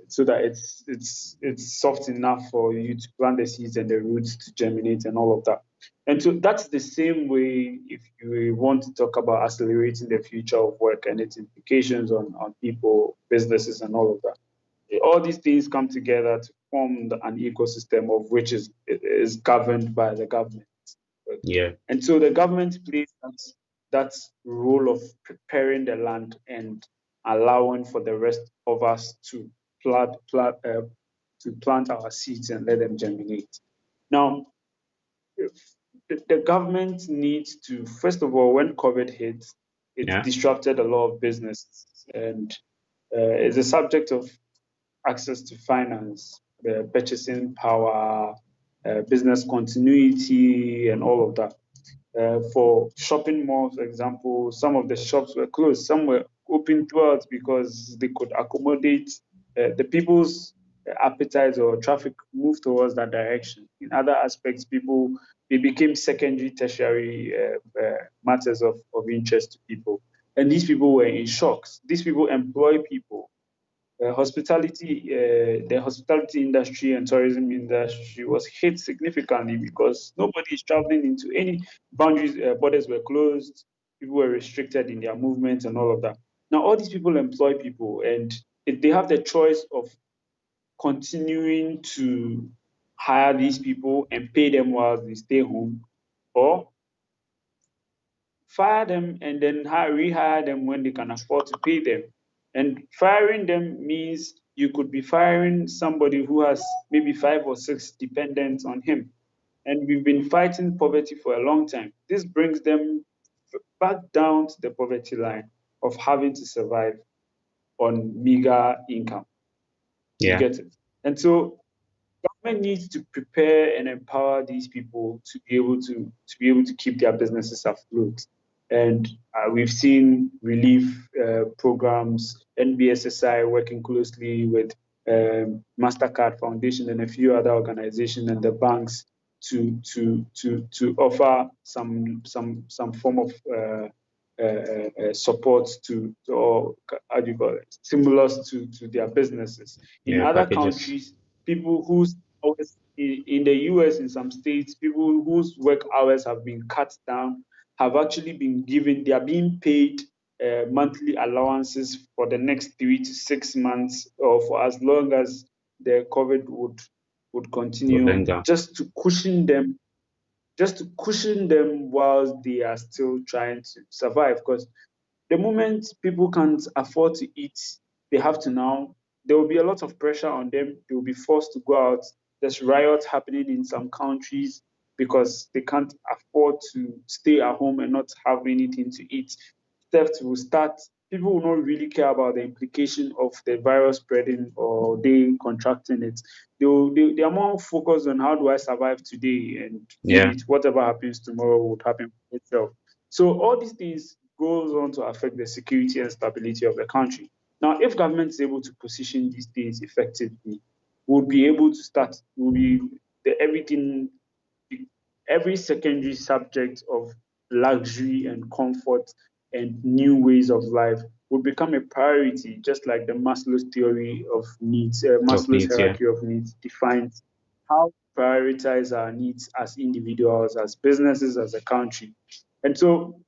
so that it's soft enough for you to plant the seeds and the roots to germinate and all of that. And so that's the same way if you want to talk about accelerating the future of work and its implications on people, businesses, and all of that. All these things come together to form an ecosystem of which is governed by the government. yeah, And so the government plays that role of preparing the land and allowing for the rest of us to plant our seeds and let them germinate. Now, the government needs to, first of all, when COVID hit, it yeah, disrupted a lot of business, and it's a subject of access to finance, purchasing power, business continuity, and all of that. For shopping malls, for example, some of the shops were closed, some were open throughout because they could accommodate the people's appetite or traffic moved towards that direction. In other aspects, people, they became secondary, tertiary matters of interest to people. And these people were in shocks. These people employ people. The hospitality industry and tourism industry was hit significantly because nobody is traveling into any boundaries. Borders were closed. People were restricted in their movements and all of that. Now, all these people employ people, and if they have the choice of continuing to hire these people and pay them while they stay home, or fire them and then rehire them when they can afford to pay them. And firing them means you could be firing somebody who has maybe 5 or 6 dependents on him. And we've been fighting poverty for a long time. This brings them back down to the poverty line of having to survive on meager income. You yeah. get it? And so government needs to prepare and empower these people to be able to keep their businesses afloat. And we've seen relief programs, NBSSI working closely with Mastercard Foundation and a few other organizations and the banks to offer some form of support or how do you call it, stimulus to their businesses. In Yeah, other packages. countries, people whose hours in the US, in some states, people whose work hours have been cut down have actually been given, they are being paid monthly allowances for the next 3 to 6 months or for as long as the COVID would Will continue, linger. just to cushion them while they are still trying to survive. Because the moment people can't afford to eat, they have to now, there will be a lot of pressure on them. They will be forced to go out. There's riots happening in some countries because they can't afford to stay at home and not have anything to eat. Theft will start. People will not really care about the implication of the virus spreading or they contracting it. They are more focused on how do I survive today, and Yeah, maybe whatever happens tomorrow would happen for itself. So all these things goes on to affect the security and stability of the country. Now, if government is able to position these things effectively, we'll be able to start. Will be everything, every secondary subject of luxury and comfort and new ways of life will become a priority, just like the Maslow's theory of needs, of Maslow's needs. Yeah, hierarchy of needs defines how to prioritize our needs as individuals, as businesses, as a country. And so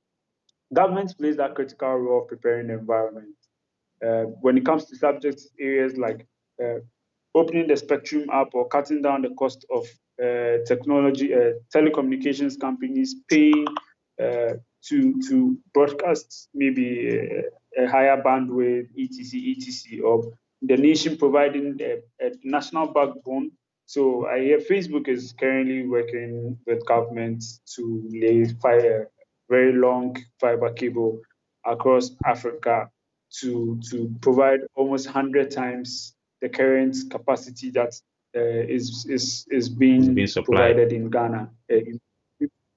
government plays that critical role of preparing the environment. When it comes to subject areas like uh, opening the spectrum up or cutting down the cost of technology, telecommunications companies paying uh, to broadcast maybe a higher bandwidth, etc., or the nation providing a national backbone. So I hear Facebook is currently working with governments to lay fire very long fiber cable across Africa to provide almost 100 times the current capacity that is It's being being supplied. provided in Ghana,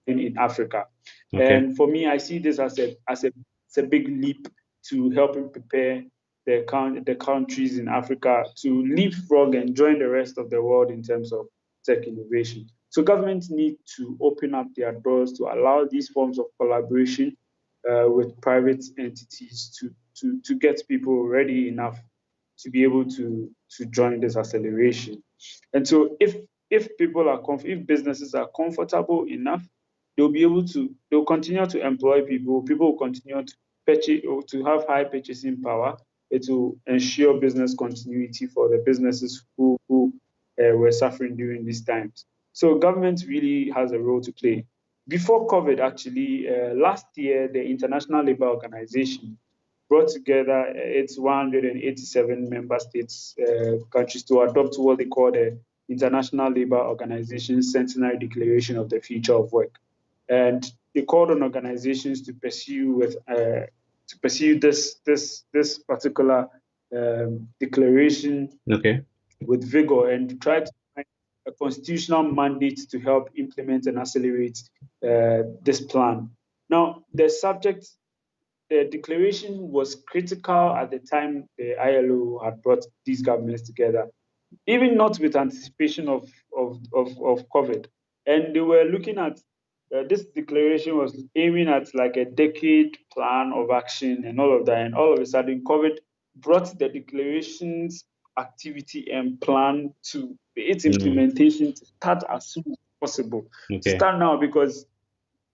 in Africa. Okay. And for me, I see this as it's a big leap to helping prepare the countries in Africa to leapfrog and join the rest of the world in terms of tech innovation. So governments need to open up their doors to allow these forms of collaboration with private entities to get people ready enough to be able to join this acceleration. And so if people are if businesses are comfortable enough, they'll continue to employ people. People will continue to purchase or to have high purchasing power. It will ensure business continuity for the businesses who were suffering during these times. So government really has a role to play. Before COVID, actually, last year, the International Labour Organization brought together its 187 member states countries to adopt what they call the International Labour Organization Centenary Declaration of the Future of Work, and they called on organizations to pursue this particular declaration Okay. with vigor and try to find a constitutional mandate to help implement and accelerate this plan. Now, the declaration was critical at the time the ILO had brought these governments together, even not with anticipation of COVID. And they were looking at this declaration was aiming at like a decade plan of action and all of that. And all of a sudden, COVID brought the declaration's activity and plan to its Mm. implementation to start as soon as possible. To Okay. start now because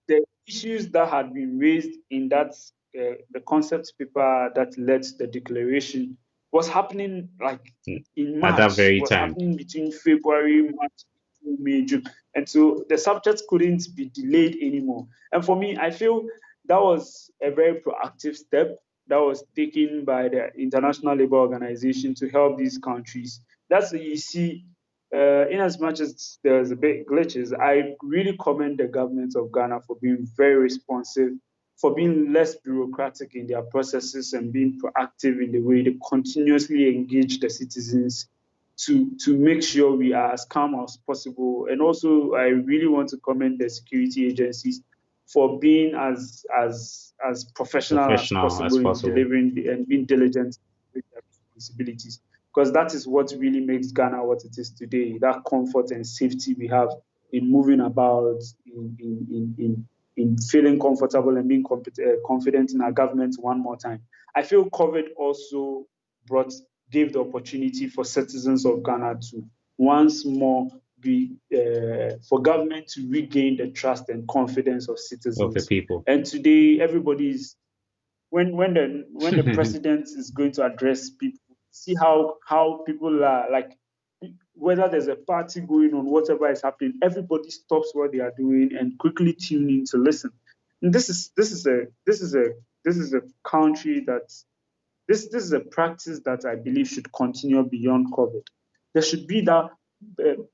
the issues that had been raised in the concept paper that led to the declaration was happening like Mm. in At that March, very was time. happening between February, March, May, June. And so the subject couldn't be delayed anymore. And for me, I feel that was a very proactive step that was taken by the International Labour Organization to help these countries. That's you see, in as much as there's a bit glitches, I really commend the government of Ghana for being very responsive, for being less bureaucratic in their processes and being proactive in the way they continuously engage the citizens to make sure we are as calm as possible. And also, I really want to commend the security agencies for being as professional as Professional as possible in possible. delivering and being diligent with their responsibilities. Because that is what really makes Ghana what it is today. That comfort and safety we have in moving about, in feeling comfortable and being confident in our government one more time. I feel COVID also brought gave the opportunity for citizens of Ghana to once more be for government to regain the trust and confidence of Of the citizens. people. And today, everybody is when the president is going to address people, see how people are like whether there's a party going on, whatever is happening, everybody stops what they are doing and quickly tune in to listen. And this is a country that this is a practice that I believe should continue beyond COVID. There should be that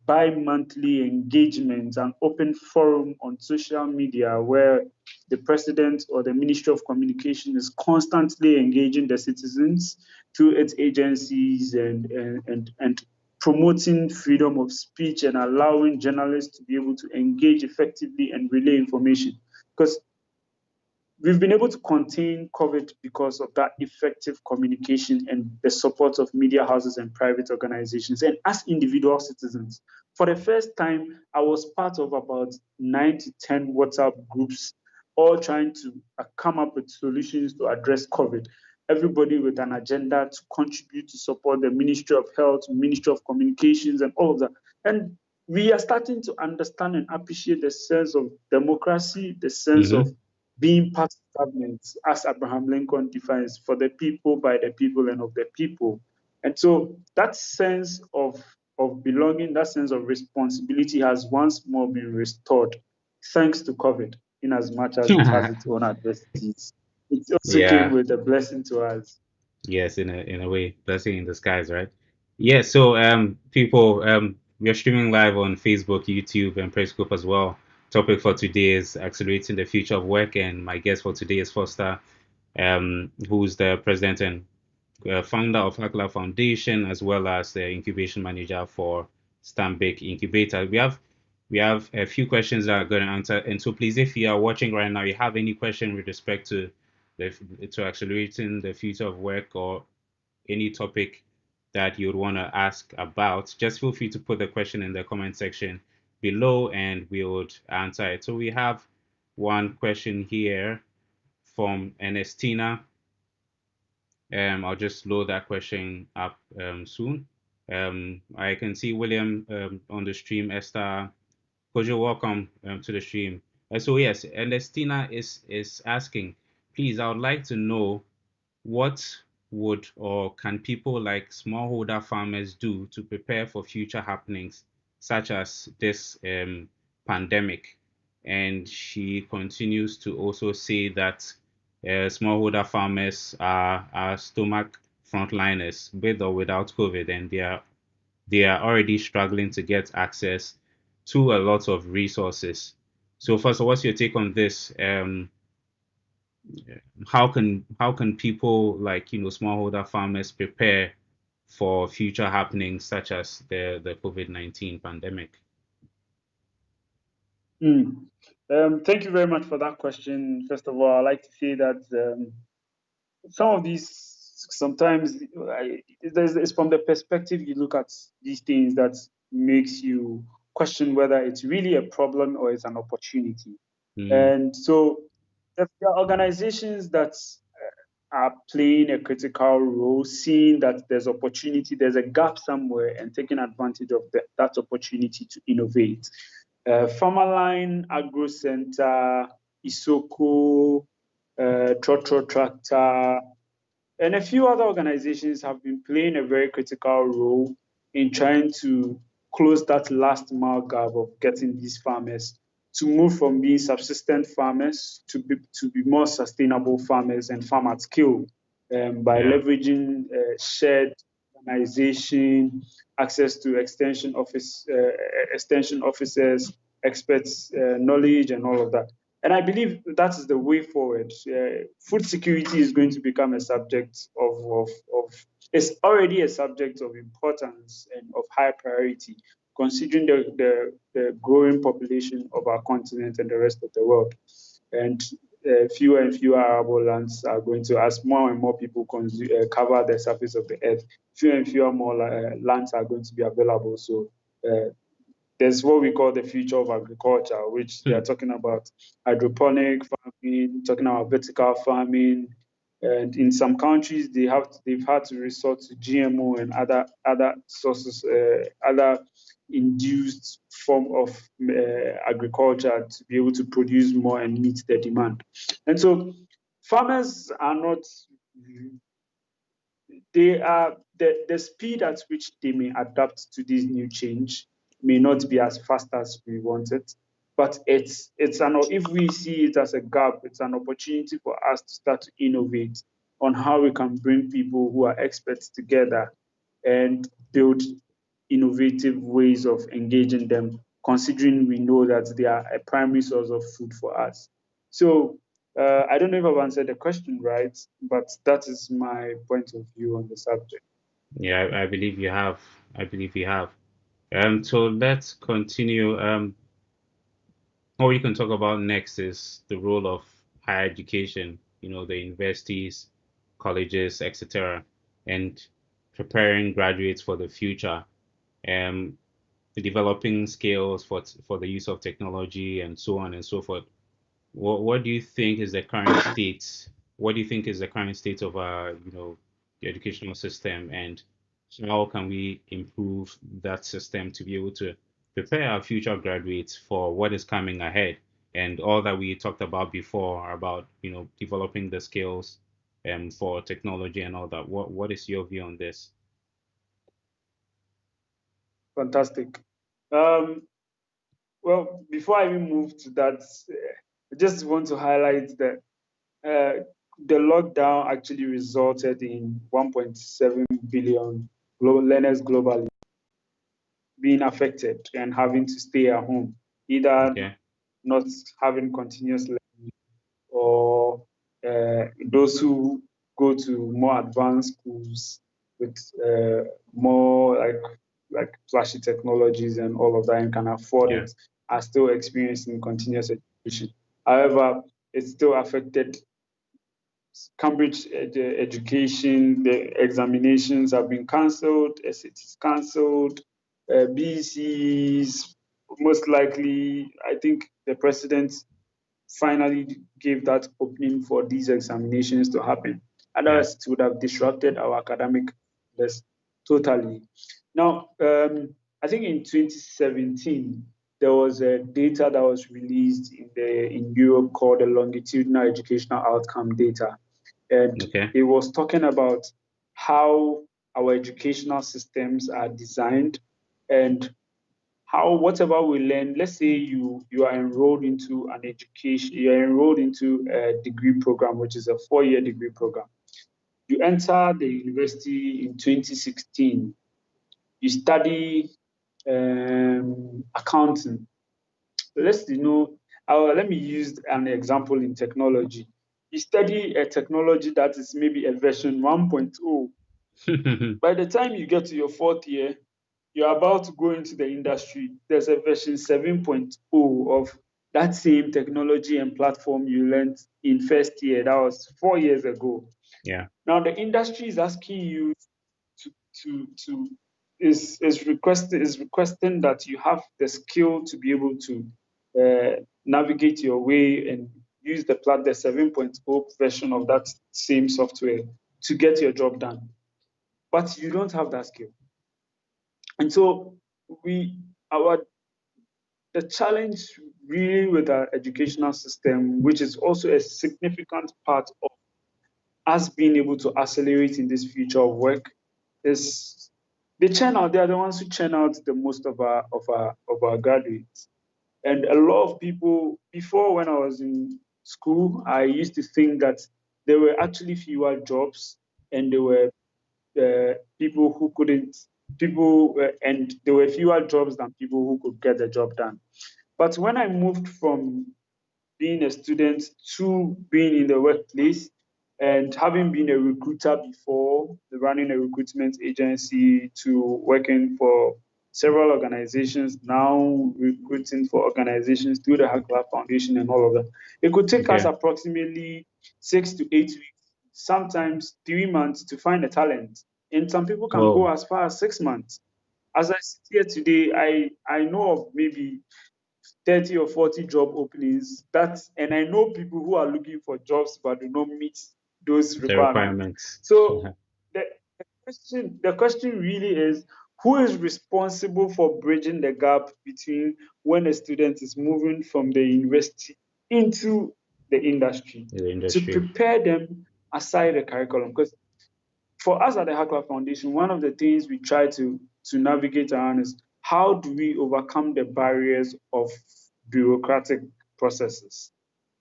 bi-monthly engagement and open forum on social media where the president or the Ministry of Communication is constantly engaging the citizens through its agencies and promoting freedom of speech and allowing journalists to be able to engage effectively and relay information. Because we've been able to contain COVID because of that effective communication and the support of media houses and private organizations. And as individual citizens, for the first time, I was part of about 9 to 10 WhatsApp groups, all trying to come up with solutions to address COVID. Everybody with an agenda to contribute to support the Ministry of Health, Ministry of Communications, and all of that. And we are starting to understand and appreciate the sense of democracy, the sense of Mm-hmm. being part of government, as Abraham Lincoln defines, for the people, by the people, and of the people. And so that sense of belonging, that sense of responsibility has once more been restored thanks to COVID, in as much as it has its own adversities. It also came Yeah. with a blessing to us. Yes, in a way, blessing in disguise, right? Yeah. So people we are streaming live on Facebook, YouTube, and Periscope as well. Topic for today is accelerating the future of work, and my guest for today is Foster. who's the president and founder of Hacklab Foundation, as well as the incubation manager for Stanbic Incubator. We have a few questions that are going to answer, and so please, if you are watching right now, you have any question with respect to accelerating the future of work or any topic that you'd want to ask about, just feel free to put the question in the comment section below, and we would answer it. So we have one question here from Ernestina. I'll just load that question up soon. I can see William on the stream. Esther, Kojo, welcome to the stream. So yes, Ernestina is asking, please, I would like to know what would or can people like smallholder farmers do to prepare for future happenings such as this pandemic? And she continues to also say that smallholder farmers are stomach frontliners with or without COVID, and they are already struggling to get access to a lot of resources. So first, what's your take on this? How can people like smallholder farmers prepare for future happenings such as the COVID-19 pandemic? Mm. Thank you very much for that question. First of all, I'd like to say that some of these sometimes it's from the perspective you look at these things that makes you question whether it's really a problem or it's an opportunity. Mm, And so there are organizations that are playing a critical role, seeing that there's opportunity, there's a gap somewhere, and taking advantage of that opportunity to innovate. Farmerline, Agro Center, Isoko, Trotro Tractor, and a few other organizations have been playing a very critical role in trying to close that last mile gap of getting these farmers to move from being subsistent farmers to be more sustainable farmers and farm at scale by yeah, leveraging shared organization, access to extension officers, experts, knowledge, and all of that. And I believe that is the way forward. Food security is going to become a subject it's already a subject of importance and of high priority, considering the growing population of our continent and the rest of the world. And fewer and fewer arable lands are going to, as more and more people cover the surface of the earth, fewer and fewer more lands are going to be available. So there's what we call the future of agriculture, which they are hmm, talking about hydroponic farming, talking about vertical farming, and in some countries they've had to resort to GMO and other sources, other induced form of agriculture to be able to produce more and meet the demand. And so farmers are not they are the speed at which they may adapt to this new change may not be as fast as we want it, but it's an if we see it as a gap, it's an opportunity for us to start to innovate on how we can bring people who are experts together and build innovative ways of engaging them, considering we know that they are a primary source of food for us. So I don't know if I've answered the question right, but that is my point of view on the subject. yeah, I believe you have. I believe you have. So let's continue. What we can talk about next is the role of higher education. The universities, colleges, etc., and preparing graduates for the future. Um, Developing skills for the use of technology and so on and so forth. What do you think is the current state? What do you think is the current state of our, the educational system, and how can we improve that system to be able to prepare our future graduates for what is coming ahead, and all that we talked about before about, developing the skills for technology and all that. What is your view on this? Fantastic. Um, well, before I even move to that, I just want to highlight that the lockdown actually resulted in 1.7 billion learners globally being affected and having to stay at home, either Okay. not having continuous learning or those who go to more advanced schools with more like flashy technologies and all of that and can afford Yeah. it are still experiencing continuous education. However, it still affected Cambridge education. The examinations have been cancelled, SATs cancelled, BCs most likely. I think the president finally gave that opening for these examinations to happen. Yeah. Otherwise, it would have disrupted our academic list totally. Now, I think in 2017, there was a data that was released in Europe called the longitudinal educational outcome data, and Okay. it was talking about how our educational systems are designed and how whatever we learn, let's say you are enrolled into an education, you are enrolled into a degree program, which is a 4-year degree program. You enter the university in 2016. You study accounting. Let's let me use an example in technology. You study a technology that is maybe a version 1.0. By the time you get to your 4th year, you're about to go into the industry. There's a version 7.0 of that same technology and platform you learned in first year. That was 4 years ago. Yeah. Now the industry is asking you to is requesting that you have the skill to be able to navigate your way and use the 7.0 version of that same software to get your job done. But you don't have that skill. And so we our the challenge really with our educational system, which is also a significant part of us being able to accelerate in this future of work, is they are the ones who churn out the most of our graduates. And a lot of people before, when I was in school, I used to think that there were actually fewer jobs and there were people who couldn't people and there were fewer jobs than people who could get the job done. But when I moved from being a student to being in the workplace and having been a recruiter before, running a recruitment agency, to working for several organizations, now recruiting for organizations through the Hacklab Foundation and all of that. It could take us Okay. approximately 6 to 8 weeks, sometimes 3 months to find a talent. And some people can go Oh, as far as 6 months. As I sit here today, I know of maybe 30 or 40 job openings. And I know people who are looking for jobs but do not meet those the requirements. requirements. So the, the question really is, who is responsible for bridging the gap between when a student is moving from the university into the industry The to industry. prepare them aside the curriculum? Because for us at the Hacklab Foundation, one of the things we try to navigate around is how do we overcome the barriers of bureaucratic processes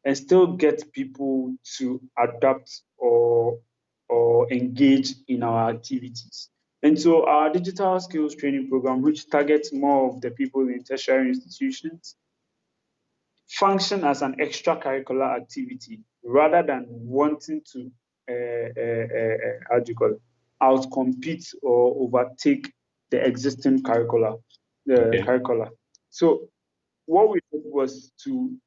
and still get people to adapt or engage in our activities. And so our digital skills training program, which targets more of the people in tertiary institutions, function as an extracurricular activity rather than wanting to how do you call it, outcompete or overtake the existing Okay. curricula. So what we did was to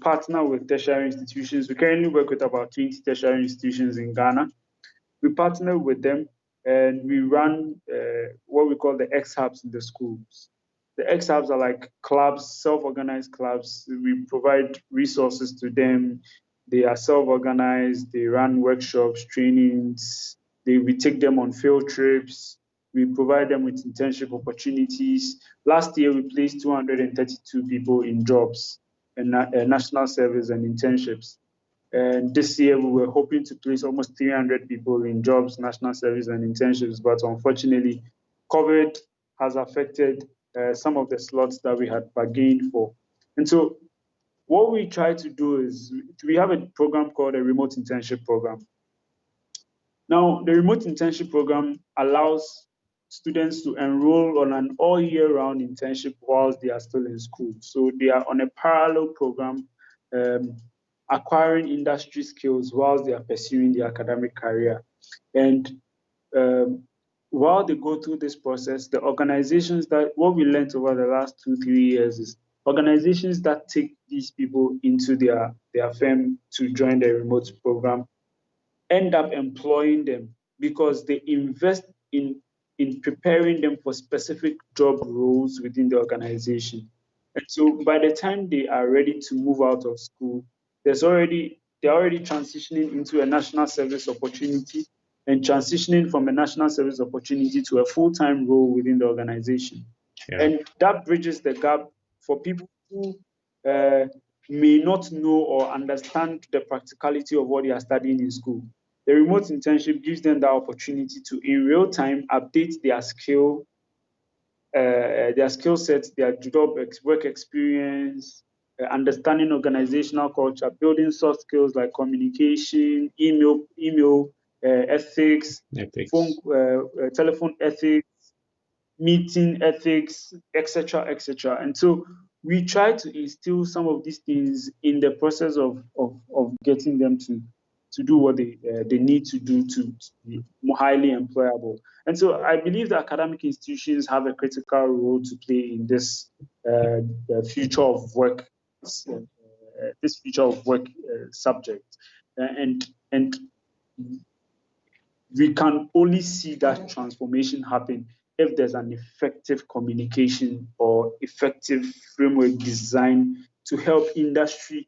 partner with tertiary institutions. We currently work with about 20 tertiary institutions in Ghana. We partner with them and we run what we call the X hubs in the schools. The X hubs are like clubs, self-organized clubs. We provide resources to them. They are self-organized. They run workshops, trainings. We take them on field trips. We provide them with internship opportunities. Last year, we placed 232 people in jobs and national service and internships. And this year, we were hoping to place almost 300 people in jobs, national service, and internships. But unfortunately, COVID has affected some of the slots that we had bargained for. And so, what we try to do is we have a program called a remote internship program. Now, the remote internship program allows students to enroll on an all year round internship whilst they are still in school. So, they are on a parallel program. acquiring industry skills whilst they are pursuing their academic career. And um, while they go through this process, the organizations that what we learned over the last 2, 3 years is organizations that take these people into their firm to join the remote program end up employing them because they invest in preparing them for specific job roles within the organization. And so by the time they are ready to move out of school, they're already transitioning into a national service opportunity and transitioning from a national service opportunity to a full-time role within the organization. Yeah. And that bridges the gap for people who uh, may not know or understand the practicality of what they are studying in school. The remote internship gives them the opportunity to, in real time, update their skill sets, their work experience, understanding organizational culture, building soft skills like communication, email ethics, Ethics. telephone ethics, meeting ethics, etc., etc. And so we try to instill some of these things in the process of getting them to do what they need to do to be more highly employable. And so I believe that academic institutions have a critical role to play in this future of work, this future of work subject. And we can only see that transformation happen if there's an effective communication or effective framework design to help industry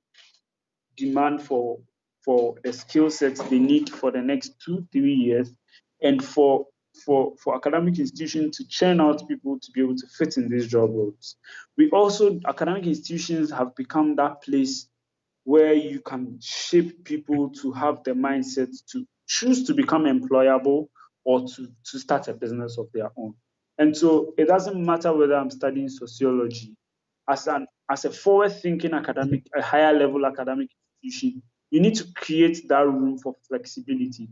demand for the skill sets they need for the next 2, 3 years, and for academic institutions to churn out people to be able to fit in these job roles. We also academic institutions have become that place where you can shape people to have the mindset to choose to become employable or to start a business of their own. And so it doesn't matter whether I'm studying sociology, as a forward thinking academic, a higher level academic institution, you need to create that room for flexibility.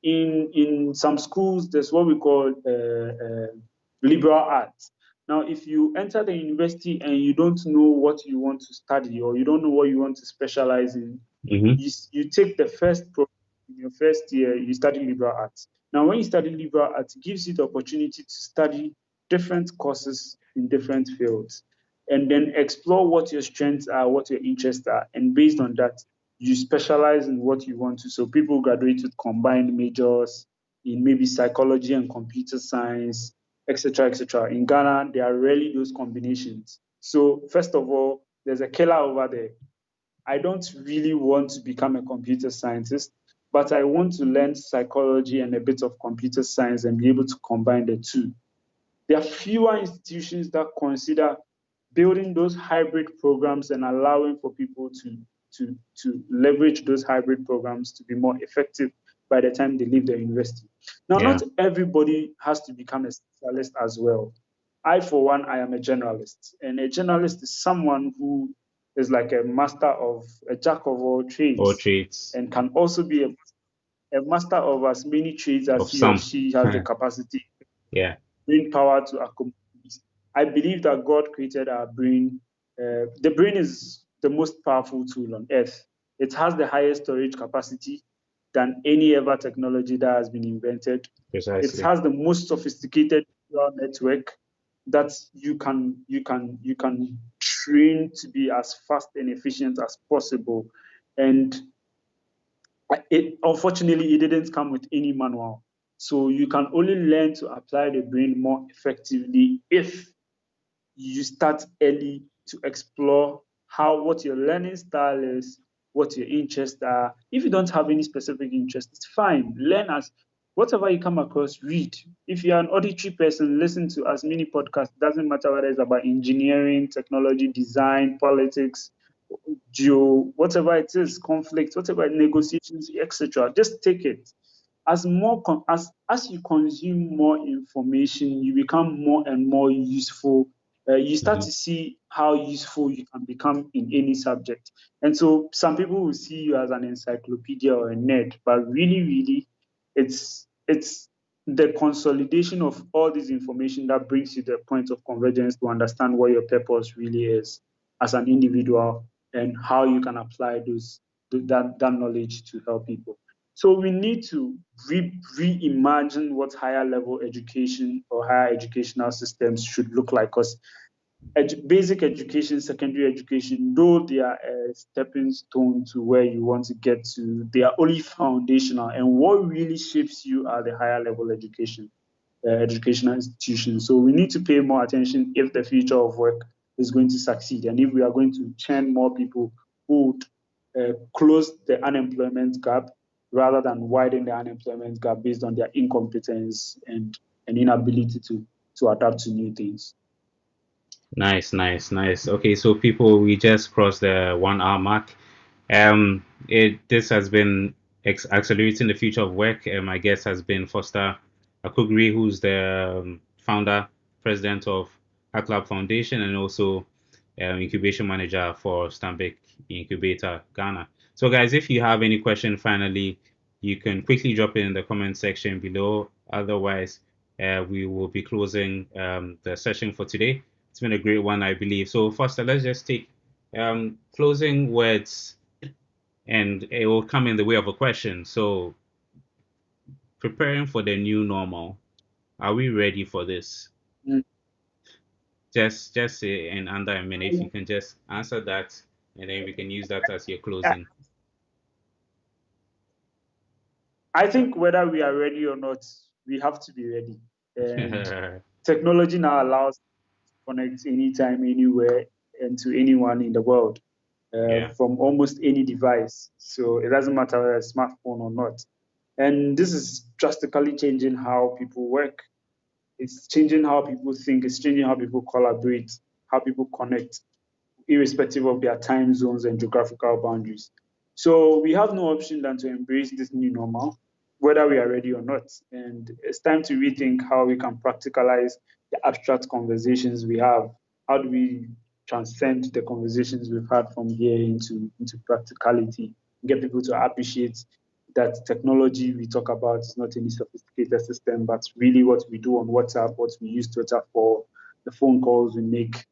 In some schools, there's what we call liberal arts. Now, if you enter the university and you don't know what you want to study or you don't know what you want to specialize in, Mm-hmm. you take the first program in your first year, you study liberal arts. Now, when you study liberal arts, it gives you the opportunity to study different courses in different fields and then explore what your strengths are, what your interests are. And based on that, you specialize in what you want to. So people graduate with combined majors in maybe psychology and computer science, etc., etc. In Ghana, there are rarely those combinations. So first of all, there's a killer over there. I don't really want to become a computer scientist, but I want to learn psychology and a bit of computer science and be able to combine the two. There are fewer institutions that consider building those hybrid programs and allowing for people to leverage those hybrid programs to be more effective by the time they leave the university. Now, Yeah. not everybody has to become a specialist as well. I, for one, I am a generalist, and a generalist is someone who is like a jack of all All trades, traits and can also be a master of as many trades as of he or some. she has the capacity Yeah. brain power to accommodate. I believe that God created our brain. The brain is the most powerful tool on earth. It has the highest storage capacity than any ever technology that has been invented. It Precisely. has the most sophisticated neural network that you can train to be as fast and efficient as possible. And unfortunately, it didn't come with any manual. So you can only learn to apply the brain more effectively if you start early to explore what your learning style is, what your interests are. If you don't have any specific interest, it's fine. Learn as whatever you come across, read. If you're an auditory person, listen to as many podcasts. It doesn't matter whether it's about engineering, technology, design, politics, whatever it is, conflict, whatever negotiations, etc. Just take it. As you consume more information, you become more and more useful. You start Mm-hmm. to see how useful you can become in any subject. And so some people will see you as an encyclopedia or a nerd, but really, really, it's the consolidation of all this information that brings you to the point of convergence to understand what your purpose really is as an individual and how you can apply that knowledge to help people. So we need to reimagine what higher level education or higher educational systems should look like. Because basic education, secondary education, though they are a stepping stone to where you want to get to, they are only foundational. And what really shapes you are the higher level educational institutions. So we need to pay more attention if the future of work is going to succeed, and if we are going to train more people who would close the unemployment gap rather than widen the unemployment gap based on their incompetence and inability to adapt to new things. Nice, nice, nice. Okay, so people, we just crossed the 1 hour mark. This has been accelerating the future of work. My guest has been Foster Akugri, who's the founder, president of Hacklab Foundation, and also incubation manager for Stanbic Incubator Ghana. So, guys, if you have any question, finally, you can quickly drop it in the comment section below. Otherwise, we will be closing the session for today. It's been a great one, I believe. So, Foster, let's just take closing words, and it will come in the way of a question. So, preparing for the new normal, are we ready for this? Mm. Just say in under a minute. If you can just answer that, and then we can use that as your closing. I think whether we are ready or not, we have to be ready. And technology now allows us to connect anytime, anywhere, and to anyone in the world Yeah. from almost any device. So it doesn't matter whether it's a smartphone or not. And this is drastically changing how people work. It's changing how people think. It's changing how people collaborate, how people connect, irrespective of their time zones and geographical boundaries. So we have no option than to embrace this new normal, whether we are ready or not. And it's time to rethink how we can practicalize the abstract conversations we have. How do we transcend the conversations we've had from here into practicality, get people to appreciate that technology we talk about is not any sophisticated system, but really what we do on WhatsApp, what we use Twitter for, the phone calls we make,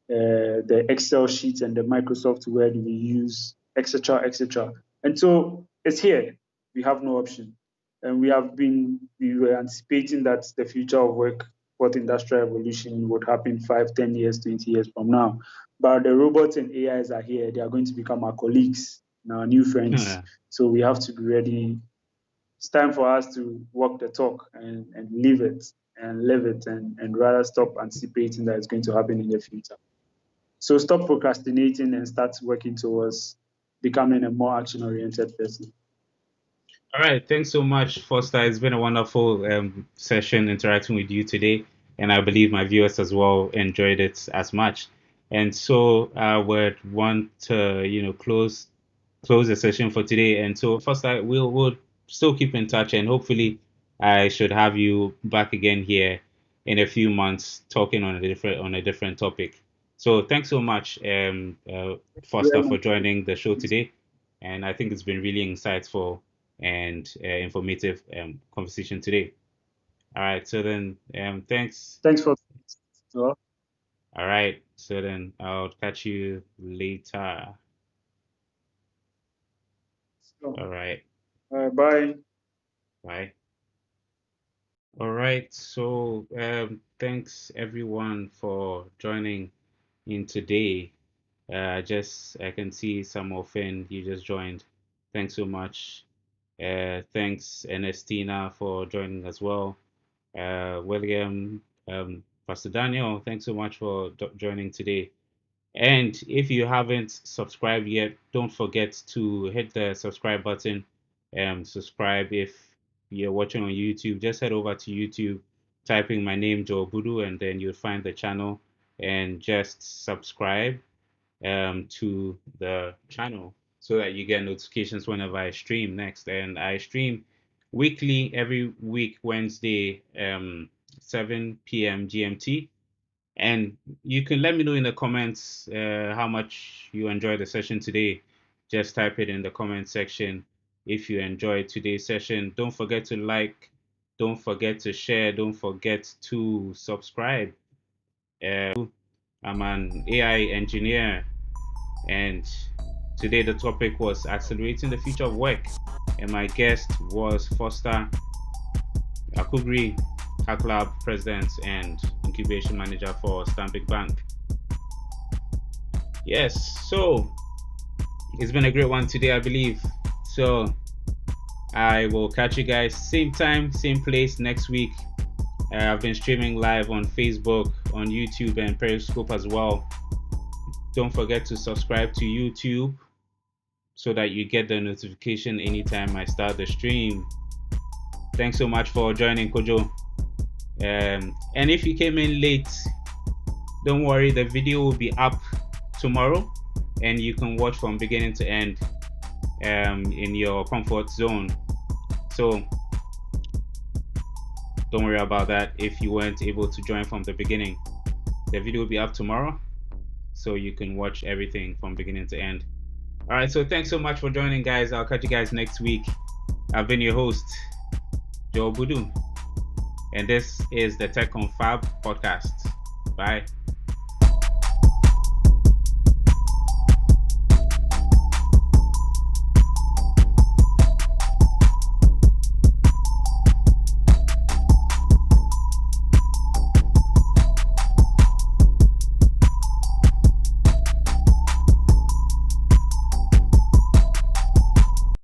the Excel sheets and the Microsoft Word we use, etc., etc. And so it's here. We have no option, and we were anticipating that the future of work, fourth industrial revolution, would happen 5, 10 years, 20 years from now. But the robots and AIs are here. They are going to become our colleagues and our new friends. So we have to be ready. It's time for us to walk the talk and live it and rather stop anticipating that it's going to happen in the future. So stop procrastinating and start working towards becoming a more action oriented person. All right. Thanks so much, Foster. It's been a wonderful session interacting with you today, and I believe my viewers as well enjoyed it as much. And so I would want to, close the session for today. And so, Foster, we'll still keep in touch, and hopefully, I should have you back again here in a few months, talking on a different topic. So, thanks so much, Foster, for joining the show today. And I think it's been really insightful and informative conversation today. All right, so then thanks. Thanks for. Well, All right, so then I'll catch you later. so, All right, bye. bye. All right, so thanks everyone for joining in today. I can see some of you just joined. Thanks so much. Thanks Ernestina for joining as well. William, Pastor Daniel, thanks so much for joining today. And if you haven't subscribed yet, don't forget to hit the subscribe button. Subscribe if you're watching on YouTube. Just head over to YouTube, type in my name, Joe Budu, and then you'll find the channel and just subscribe to the channel so that you get notifications whenever I stream next. And I stream weekly, every week, Wednesday, 7 p.m. GMT. And you can let me know in the comments how much you enjoyed the session today. Just type it in the comment section if you enjoyed today's session. Don't forget to like, don't forget to share, don't forget to subscribe. I'm an AI engineer, and Today the topic was accelerating the future of work, and my guest was Foster Akugri, Hacklab president and incubation manager for Stanbic Bank. Yes, so it's been a great one today, I believe. So I will catch you guys same time, same place next week. I've been streaming live on Facebook, on YouTube, and Periscope as well. Don't forget to subscribe to YouTube so that you get the notification anytime I start the stream. Thanks so much for joining, Kojo. And if you came in late, don't worry, the video will be up tomorrow and you can watch from beginning to end in your comfort zone. So don't worry about that if you weren't able to join from the beginning. The video will be up tomorrow so you can watch everything from beginning to end. All right, so thanks so much for joining, guys. I'll catch you guys next week. I've been your host, Joe Budu, and this is the Tech Confab podcast. Bye.